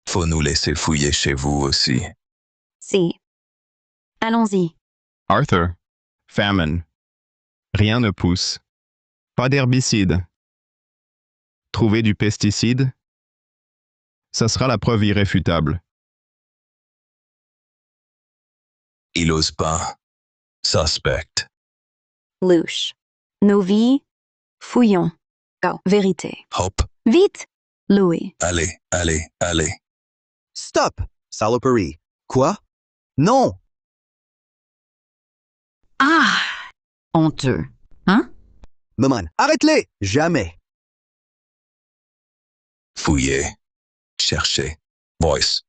Speaker 15: faut nous laisser fouiller chez vous aussi.
Speaker 2: Si. Allons-y.
Speaker 1: Arthur. Famine. Rien ne pousse. Pas d'herbicide. Trouver du pesticide? Ça sera la preuve irréfutable.
Speaker 15: Il ose pas. Suspect.
Speaker 2: Louche. Nos vies? Fouillons. Go. Vérité.
Speaker 15: Hop.
Speaker 2: Vite! Louis.
Speaker 15: Allez, allez, allez.
Speaker 13: Stop! Saloperie. Quoi? Non!
Speaker 12: Ah! Honteux. Hein?
Speaker 13: Maman, arrête-les! Jamais!
Speaker 15: Fouillez. Cherchez. Voice.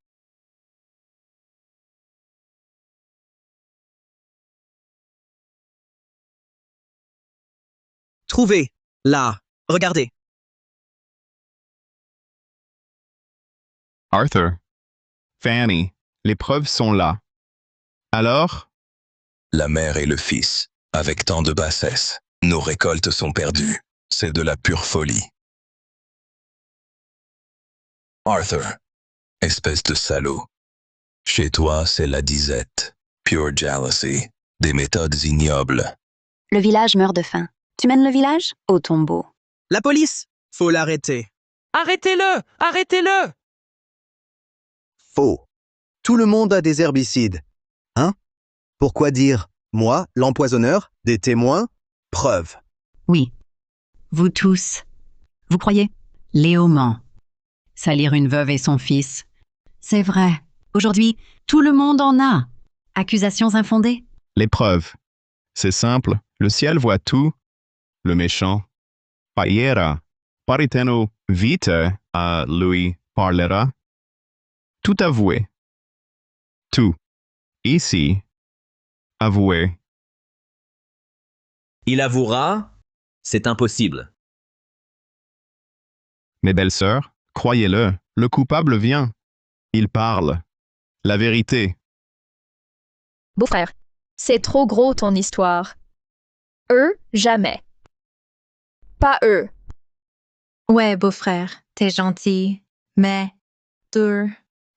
Speaker 9: Trouvez. Là. Regardez.
Speaker 1: Arthur. Fanny. Les preuves sont là. Alors?
Speaker 15: La mère et le fils. Avec tant de bassesse. Nos récoltes sont perdues. C'est de la pure folie. Arthur. Espèce de salaud. Chez toi, c'est la disette. Pure jealousy. Des méthodes ignobles.
Speaker 2: Le village meurt de faim. Tu mènes le village au tombeau.
Speaker 9: La police! Faut l'arrêter.
Speaker 10: Arrêtez-le! Arrêtez-le!
Speaker 13: Faux. Tout le monde a des herbicides. Hein? Pourquoi dire moi, l'empoisonneur, des témoins, preuves?
Speaker 12: Oui. Vous tous. Vous croyez? Léo ment. Salir une veuve et son fils. C'est vrai. Aujourd'hui, tout le monde en a. Accusations infondées?
Speaker 1: Les preuves. C'est simple. Le ciel voit tout. Le méchant. Paiera. Pariteno vite à lui parlera. Tout avoué. Tout. Ici. Avoué.
Speaker 8: Il avouera? C'est impossible.
Speaker 1: Mes belles-sœurs, croyez-le, le coupable vient. Il parle. La vérité.
Speaker 4: Beau-frère, c'est trop gros ton histoire. Eux, jamais. Pas eux.
Speaker 3: Ouais, beau-frère, t'es gentil, mais... dur.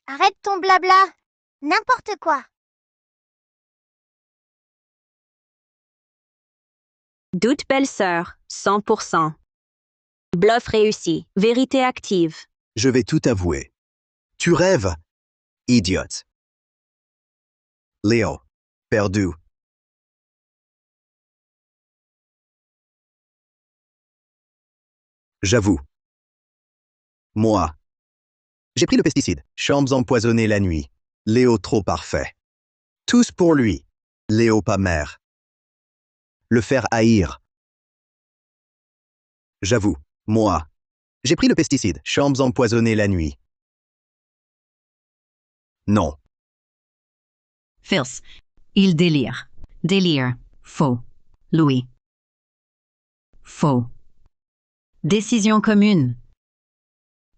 Speaker 6: Arrête ton blabla. N'importe quoi.
Speaker 2: Doute belle-sœur, 100%. Bluff réussi, vérité active.
Speaker 13: Je vais tout avouer. Tu rêves? Idiote. Léo. Perdu. J'avoue. Moi. J'ai pris le pesticide. Chambres empoisonnées la nuit. Léo trop parfait. Tous pour lui. Léo pas mère. le faire haïr. J'avoue, moi, j'ai pris le pesticide, chambres empoisonnées la nuit. Non.
Speaker 12: Fils, il délire. Délire. Faux. Louis. Faux. Décision commune.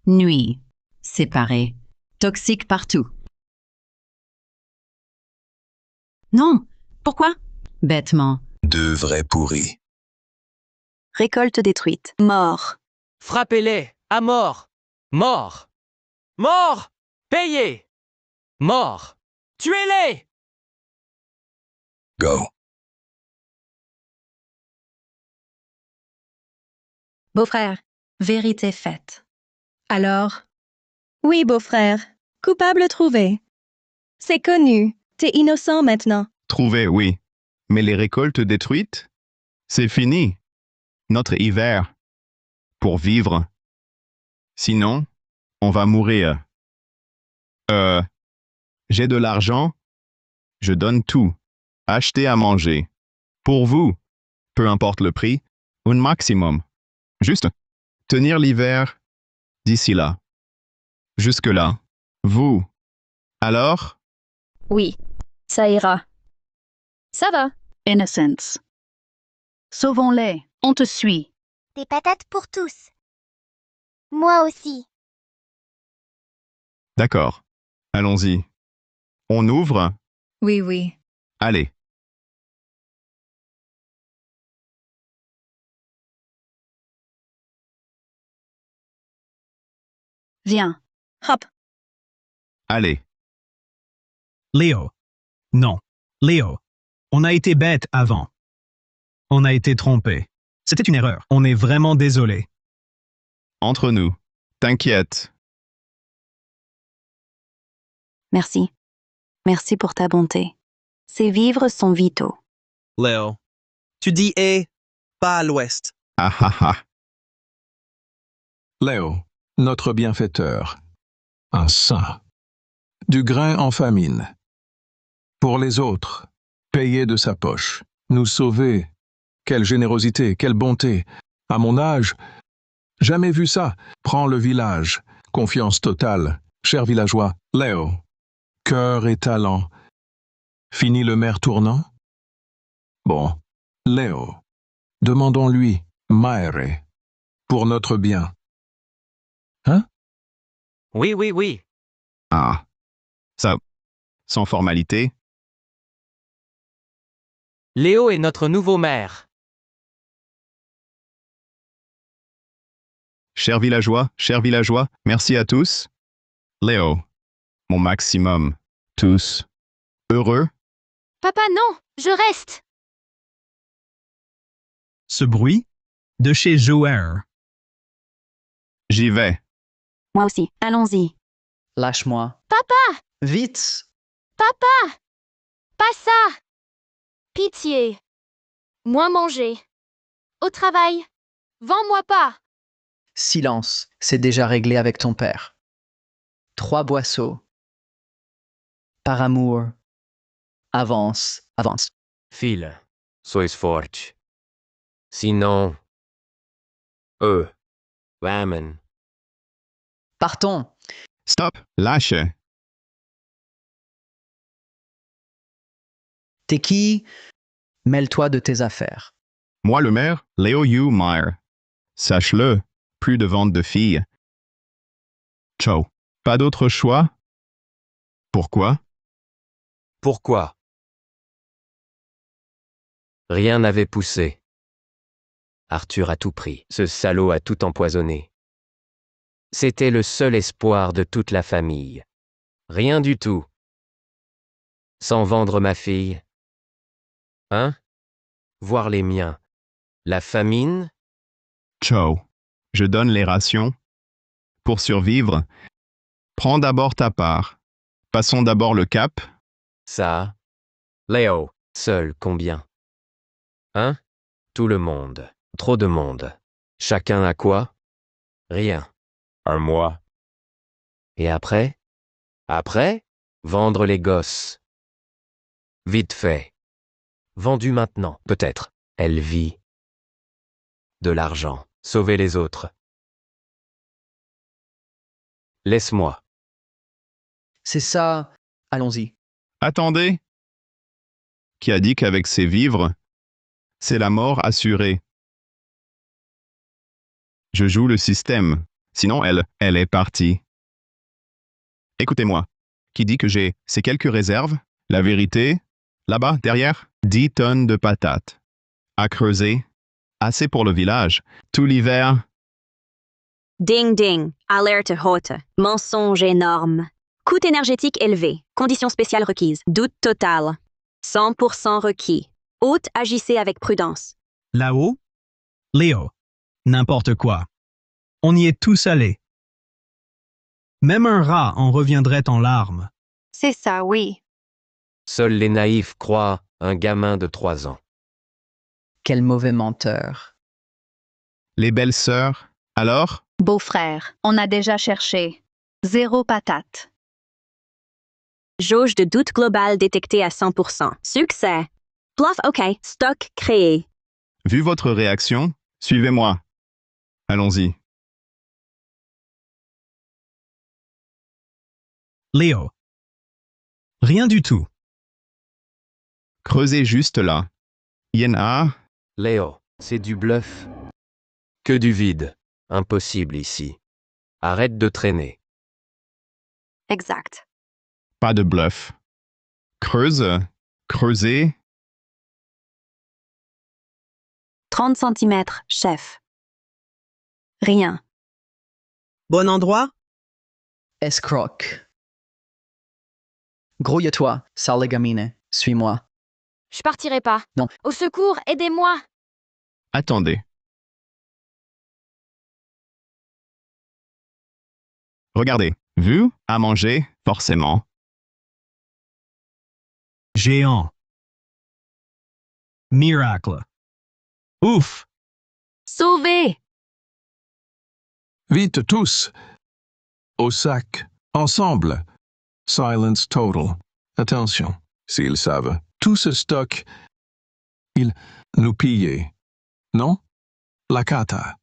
Speaker 12: Nuit. Séparé. Toxique partout. Non. Pourquoi? Bêtement.
Speaker 15: 2 vrais pourris.
Speaker 2: Récolte détruite. Mort.
Speaker 10: Frappez-les, à mort. Mort. Mort. Payez. Mort. Tuez-les.
Speaker 15: Go.
Speaker 3: Beau-frère, vérité faite. Alors,
Speaker 7: Oui, beau-frère. Coupable trouvé. C'est connu. T'es innocent maintenant.
Speaker 1: Trouvé, oui. Mais les récoltes détruites? C'est fini. Notre hiver. Pour vivre. Sinon, on va mourir. J'ai de l'argent. Je donne tout. Acheter à manger. Pour vous. Peu importe le prix. Un maximum. Juste. Tenir l'hiver. D'ici là. Jusque-là. Vous. Alors?
Speaker 4: Oui, ça ira. Ça va.
Speaker 5: Innocence. Sauvons-les. On te suit.
Speaker 6: Des patates pour tous. Moi aussi.
Speaker 1: D'accord. Allons-y. On ouvre?
Speaker 3: oui, oui.
Speaker 1: Allez.
Speaker 5: Viens.
Speaker 7: Hop.
Speaker 1: Allez.
Speaker 11: Léo. Non. Léo. On a été bête avant. On a été trompé. C'était une erreur. On est vraiment désolé.
Speaker 1: Entre nous. T'inquiète.
Speaker 2: Merci. Merci pour ta bonté. Ces vivres sont vitaux.
Speaker 9: Léo. Tu dis et, pas à l'ouest.
Speaker 1: Ah ah ah.
Speaker 17: Léo, notre bienfaiteur. Un saint. Du grain en famine. Pour les autres, payer de sa poche. Nous sauver. Quelle générosité, quelle bonté. À mon âge, jamais vu ça. Prends le village. Confiance totale. Cher villageois, Léo. Cœur et talent. Fini le maire tournant? Bon, Léo. Demandons-lui, Maere. Pour notre bien. Hein?
Speaker 10: Oui, oui, oui.
Speaker 1: Ah. Ça. Sans formalité.
Speaker 10: Léo est notre nouveau maire.
Speaker 1: Chers villageois, merci à tous. Léo. Mon maximum. Tous. Heureux?
Speaker 6: Papa, non, je reste.
Speaker 11: Ce bruit? De chez Jouer.
Speaker 1: J'y vais.
Speaker 2: Moi aussi. Allons-y.
Speaker 18: Lâche-moi.
Speaker 6: Papa,
Speaker 18: Vite!
Speaker 6: papa, pas ça. Pitié. Moi manger. Au travail. Vends-moi pas.
Speaker 18: Silence, c'est déjà réglé avec ton père. 3 boisseaux. Par amour. Avance, avance.
Speaker 10: File. Sois forte. Sinon. Ramen.
Speaker 18: Partons.
Speaker 1: Stop. Lâche.
Speaker 18: T'es qui? Mêle-toi de tes affaires.
Speaker 1: Moi le maire, Léo Yu Meyer. Sache-le, plus de vente de filles. Ciao. Pas d'autre choix? Pourquoi?
Speaker 10: Pourquoi? Rien n'avait poussé. Arthur a tout pris. Ce salaud a tout empoisonné. C'était le seul espoir de toute la famille. Rien du tout. Sans vendre ma fille. Hein? Voir les miens. La famine?
Speaker 1: Ciao. Je donne les rations. Pour survivre, prends d'abord ta part. Passons d'abord le cap.
Speaker 10: Ça? Léo, seul combien? Hein? Tout le monde. Trop de monde. Chacun a quoi? Rien. Un mois. Et après? Après? Vendre les gosses. Vite fait. Vendu maintenant, peut-être. Elle vit. De l'argent. Sauver les autres. Laisse-moi.
Speaker 18: C'est ça. Allons-y.
Speaker 1: Attendez. Qui a dit qu'avec ses vivres, c'est la mort assurée? Je joue le système. Sinon, elle est partie. Écoutez-moi. Qui dit que j'ai ces quelques réserves? La vérité, là-bas, derrière, 10 tonnes de patates. À creuser. Assez pour le village. Tout l'hiver.
Speaker 2: Ding ding, alerte haute, mensonge énorme. Coût énergétique élevé, conditions spéciales requises, doute total. 100% requis. Hôte, agissez avec prudence.
Speaker 11: Là-haut? Léo. N'importe quoi. On y est tous allés. Même un rat en reviendrait en larmes.
Speaker 5: C'est ça, oui.
Speaker 10: Seuls les naïfs croient un gamin de 3 ans.
Speaker 18: Quel mauvais menteur.
Speaker 1: Les belles sœurs. Alors?
Speaker 5: Beau-frère, on a déjà cherché. 0 patate.
Speaker 2: Jauge de doute global détectée à 100%. Succès. Bluff OK. Stock créé.
Speaker 1: Vu votre réaction, suivez-moi. Allons-y.
Speaker 11: Léo. Rien du tout.
Speaker 1: Creusez juste là. Il y en a.
Speaker 10: Léo, c'est du bluff. Que du vide. Impossible ici. Arrête de traîner.
Speaker 5: Exact.
Speaker 1: Pas de bluff. Creuse. Creusez.
Speaker 2: 30 cm, chef. Rien.
Speaker 9: Bon endroit?
Speaker 18: Escroc. Grouille-toi, sale gamine. Suis-moi.
Speaker 4: Je partirai pas.
Speaker 18: Non.
Speaker 4: Au secours, aidez-moi.
Speaker 1: Attendez. Regardez. Vu? À manger, forcément.
Speaker 11: Géant. Miracle. Ouf!
Speaker 2: Sauvé!
Speaker 17: Vite tous. Au sac. Ensemble. Silence total. Attention. S'ils savent. Tout ce stock. Ils nous pillaient. Non? La cata.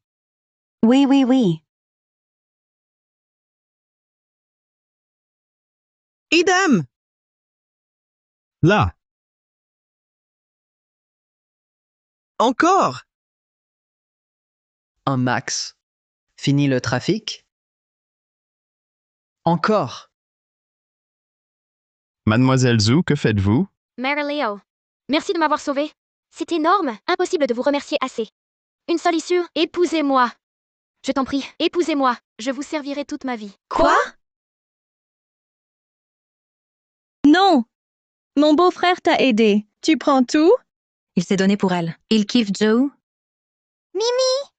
Speaker 2: Oui, oui, oui.
Speaker 9: Idem!
Speaker 11: Là.
Speaker 9: Encore!
Speaker 18: Un max. Fini le trafic? Encore.
Speaker 1: Mademoiselle Zhu, que faites-vous?
Speaker 4: Mère Léo, merci de m'avoir sauvé. C'est énorme, impossible de vous remercier assez. Une seule issue, épousez-moi. Je t'en prie, épousez-moi. Je vous servirai toute ma vie.
Speaker 7: Quoi? Non! Mon beau-frère t'a aidé. Tu prends tout?
Speaker 3: Il s'est donné pour elle. Il kiffe Joe.
Speaker 6: Mimi?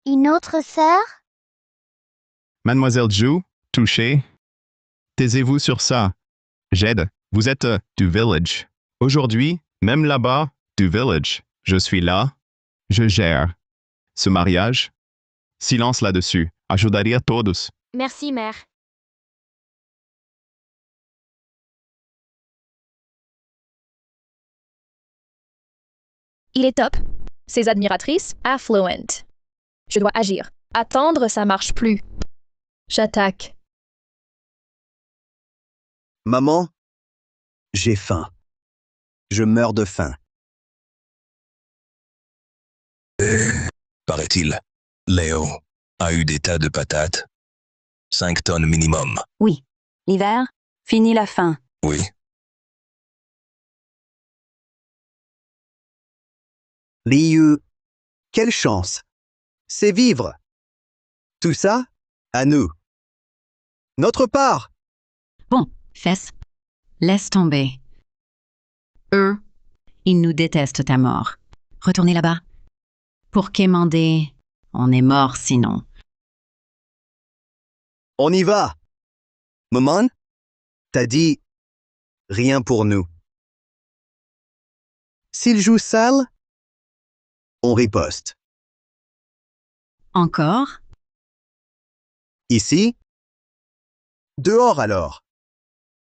Speaker 6: Une autre sœur?
Speaker 1: Mademoiselle Zhu, touchez. Taisez-vous sur ça. Jed, vous êtes du village. Aujourd'hui, même là-bas, du village. Je suis là. Je gère. Ce mariage. Silence là-dessus. Ajudaria todos.
Speaker 4: Merci, mère. Il est top. Ses admiratrices, affluent. Je dois agir. Attendre, ça marche plus. J'attaque.
Speaker 13: Maman, j'ai faim. Je meurs de faim.
Speaker 15: Paraît-il, Léo a eu des tas de patates. 5 tonnes minimum.
Speaker 2: Oui. L'hiver, fini la faim.
Speaker 15: Oui.
Speaker 13: Liu, quelle chance. C'est vivre. Tout ça, à nous. Notre part.
Speaker 12: Bon, Fess, laisse tomber. Eux, ils nous détestent à mort. Retournez là-bas. Pour quémander, on est mort sinon.
Speaker 13: On y va. Maman, t'as dit rien pour nous. S'il joue sale, on riposte.
Speaker 12: Encore?
Speaker 13: Ici? Dehors alors.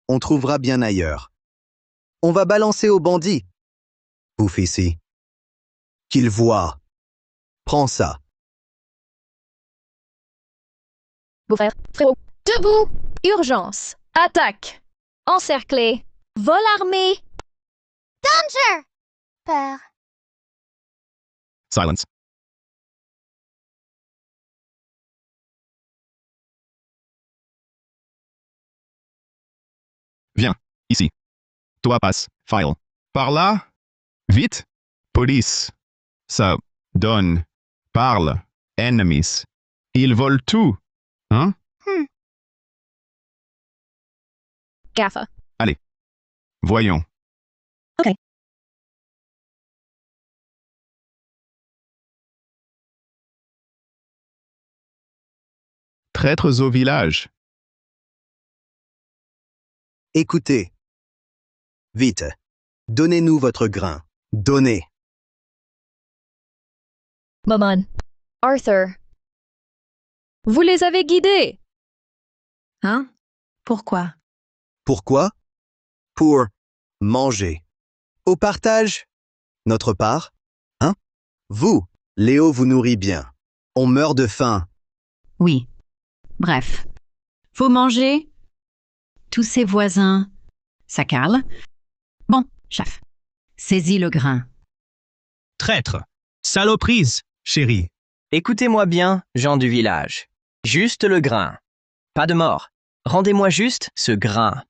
Speaker 13: On trouvera bien ailleurs. On va balancer aux bandits. Pouf ici. Qu'il voit. Prends ça.
Speaker 4: Beau-frère, frérot, debout! Urgence! Attaque! Encerclé! Vol armé!
Speaker 6: Danger! Peur.
Speaker 1: Silence. Viens, ici. Toi passe, file. Par là. Vite. Police. Ça donne. Parle. Enemies. Ils volent tout. Hein?
Speaker 4: Gaffe.
Speaker 1: Allez. Voyons.
Speaker 7: OK.
Speaker 1: Traîtres au village.
Speaker 13: Écoutez. Vite. Donnez-nous votre grain. Donnez.
Speaker 4: Maman. Arthur. Vous les avez guidés.
Speaker 3: Hein? Pourquoi?
Speaker 13: Pourquoi? Pour manger. Au partage. Notre part. Hein? Vous, Léo vous nourrit bien. On meurt de faim.
Speaker 12: Oui. Bref. Faut manger. Tous ses voisins. Ça cale. Bon, chef. Saisis le grain.
Speaker 11: Traître. Saloprise, chérie.
Speaker 8: Écoutez-moi bien, gens du village. Juste le grain. Pas de mort. Rendez-moi juste ce grain.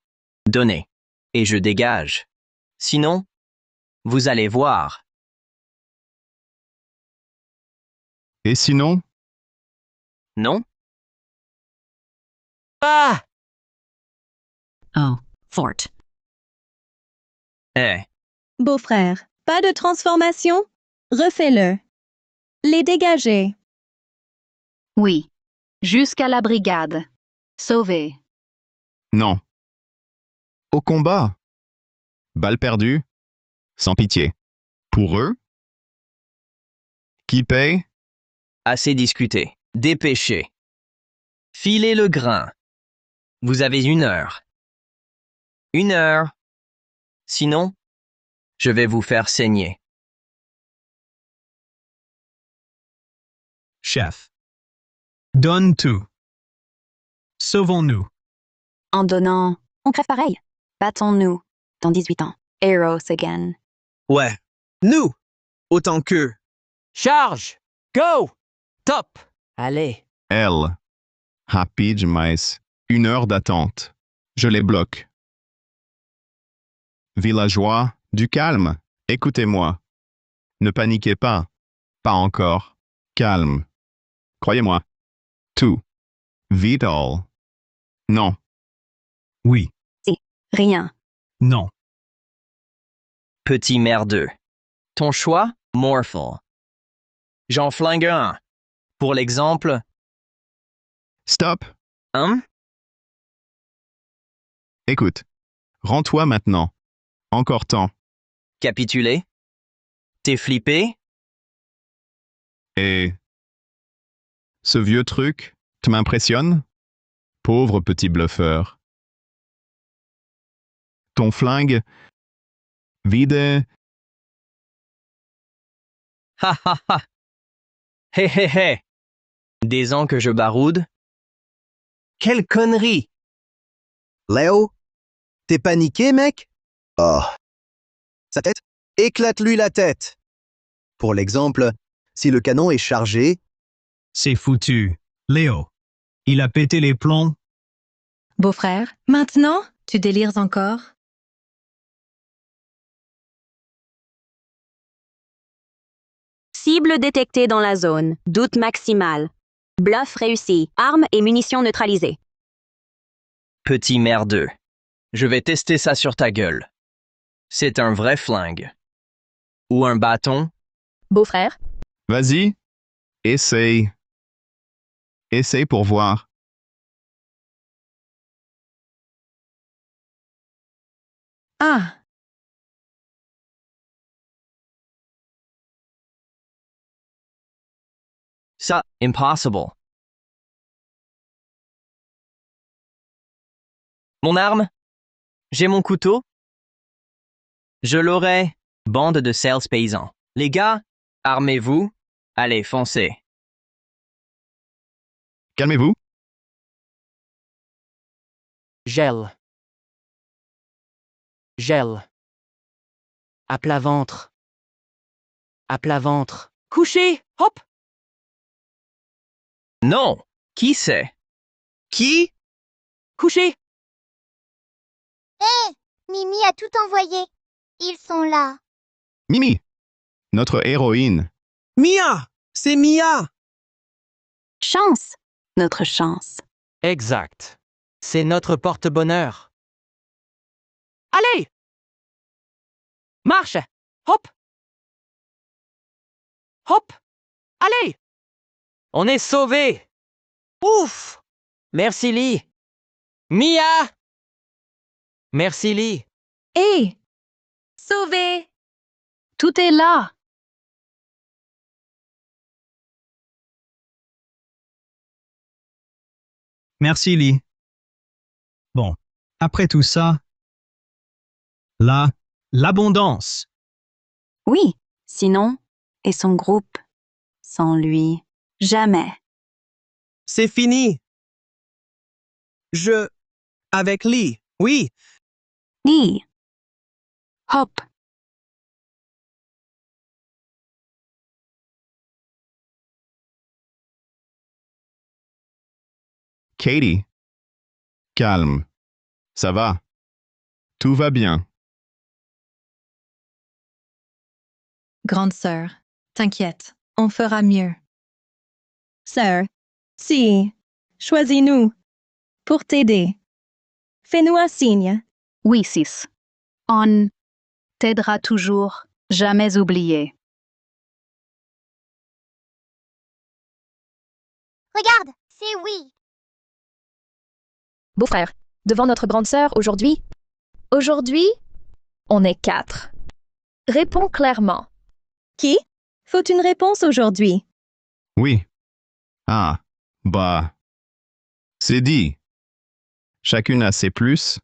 Speaker 8: Donnez. Et je dégage. Sinon, vous allez voir.
Speaker 1: Et sinon?
Speaker 8: Non? Ah!
Speaker 12: Oh, fort.
Speaker 8: Eh,
Speaker 7: Beau-frère, pas de transformation? Refais-le. Les dégager.
Speaker 5: Oui. Jusqu'à la brigade. Sauvé.
Speaker 1: Non. Au combat. Balle perdue. Sans pitié. Pour eux? Qui paye?
Speaker 8: assez discuté. Dépêchez. Filez le grain. Vous avez 1 heure. 1 heure. Sinon, je vais vous faire saigner.
Speaker 11: Chef. Donne tout. Sauvons-nous.
Speaker 2: En donnant, on crève pareil. Battons-nous. Dans 18 ans. Eros again.
Speaker 9: Ouais. Nous! Autant qu'eux.
Speaker 10: Charge! Go! Top! Allez.
Speaker 1: Elle. Rapide, mais 1 heure d'attente. Je les bloque. Villageois, du calme. Écoutez-moi. Ne paniquez pas. Pas encore. Calme. Croyez-moi. Tout. Vital. Non.
Speaker 11: Oui.
Speaker 2: Si. Rien.
Speaker 11: Non.
Speaker 8: Petit merdeux. Ton choix, Morphle. J'en flingue un. Pour l'exemple.
Speaker 1: Stop.
Speaker 8: Hein?
Speaker 1: Écoute. Rends-toi maintenant. Encore temps.
Speaker 8: Capituler? T'es flippé?
Speaker 1: Et... Ce vieux truc, tu m'impressionnes? Pauvre petit bluffeur. Ton flingue... Vide...
Speaker 8: Ha ha ha! Hé hé hé! Des ans que je baroude? Quelle connerie!
Speaker 13: Léo? T'es paniqué, mec? Oh. Sa tête? Éclate-lui la tête. Pour l'exemple, si le canon est chargé...
Speaker 11: C'est foutu. Léo. Il a pété les plombs.
Speaker 3: Beau-frère,
Speaker 7: Maintenant,
Speaker 3: tu délires encore?
Speaker 2: Cible détectée dans la zone. Doute maximal. Bluff réussi. Armes et munitions neutralisées.
Speaker 8: Petit merdeux. Je vais tester ça sur ta gueule. C'est un vrai flingue. Ou un bâton?
Speaker 4: Beau-frère,
Speaker 1: Vas-y. Essaye. Essaye pour voir.
Speaker 7: ah,
Speaker 8: Ça, impossible. Mon arme? J'ai mon couteau? Je l'aurai. Bande de sales paysans. Les gars, Armez-vous. Allez, foncez.
Speaker 1: Calmez-vous.
Speaker 10: Gel. Gel. À plat ventre. À plat ventre. Couchez. Hop.
Speaker 8: Non. Qui c'est?
Speaker 9: Qui?
Speaker 10: Couchez.
Speaker 6: Hé, Mimi a tout envoyé. Ils sont là.
Speaker 1: Mimi, notre héroïne.
Speaker 9: Mia! C'est Mia!
Speaker 2: Chance, notre chance.
Speaker 10: Exact. C'est notre porte-bonheur. Allez! Marche! Hop! Hop! Allez! On est sauvés! Ouf! Merci Lee! Mia! Merci Lee!
Speaker 7: Hé! Sauvé!
Speaker 5: Tout est là.
Speaker 11: Merci, Lee. Bon, après tout ça, l'abondance.
Speaker 2: Oui, sinon, et son groupe, sans lui, jamais.
Speaker 9: C'est fini. Avec Lee, oui.
Speaker 2: Lee. Hop.
Speaker 1: Katie. Calme. Ça va. Tout va bien.
Speaker 3: Grande sœur, t'inquiète, on fera mieux.
Speaker 7: Sœur, si, choisis-nous pour t'aider. Fais-nous un signe.
Speaker 5: Oui, Sis. On t'aidera toujours, jamais oublié.
Speaker 6: Regarde, c'est oui.
Speaker 4: Beau-frère, devant notre grande sœur aujourd'hui. Aujourd'hui, on est 4. Réponds clairement.
Speaker 7: Qui? Faut une réponse aujourd'hui.
Speaker 1: Oui. Ah, bah. C'est dit. Chacune a ses plus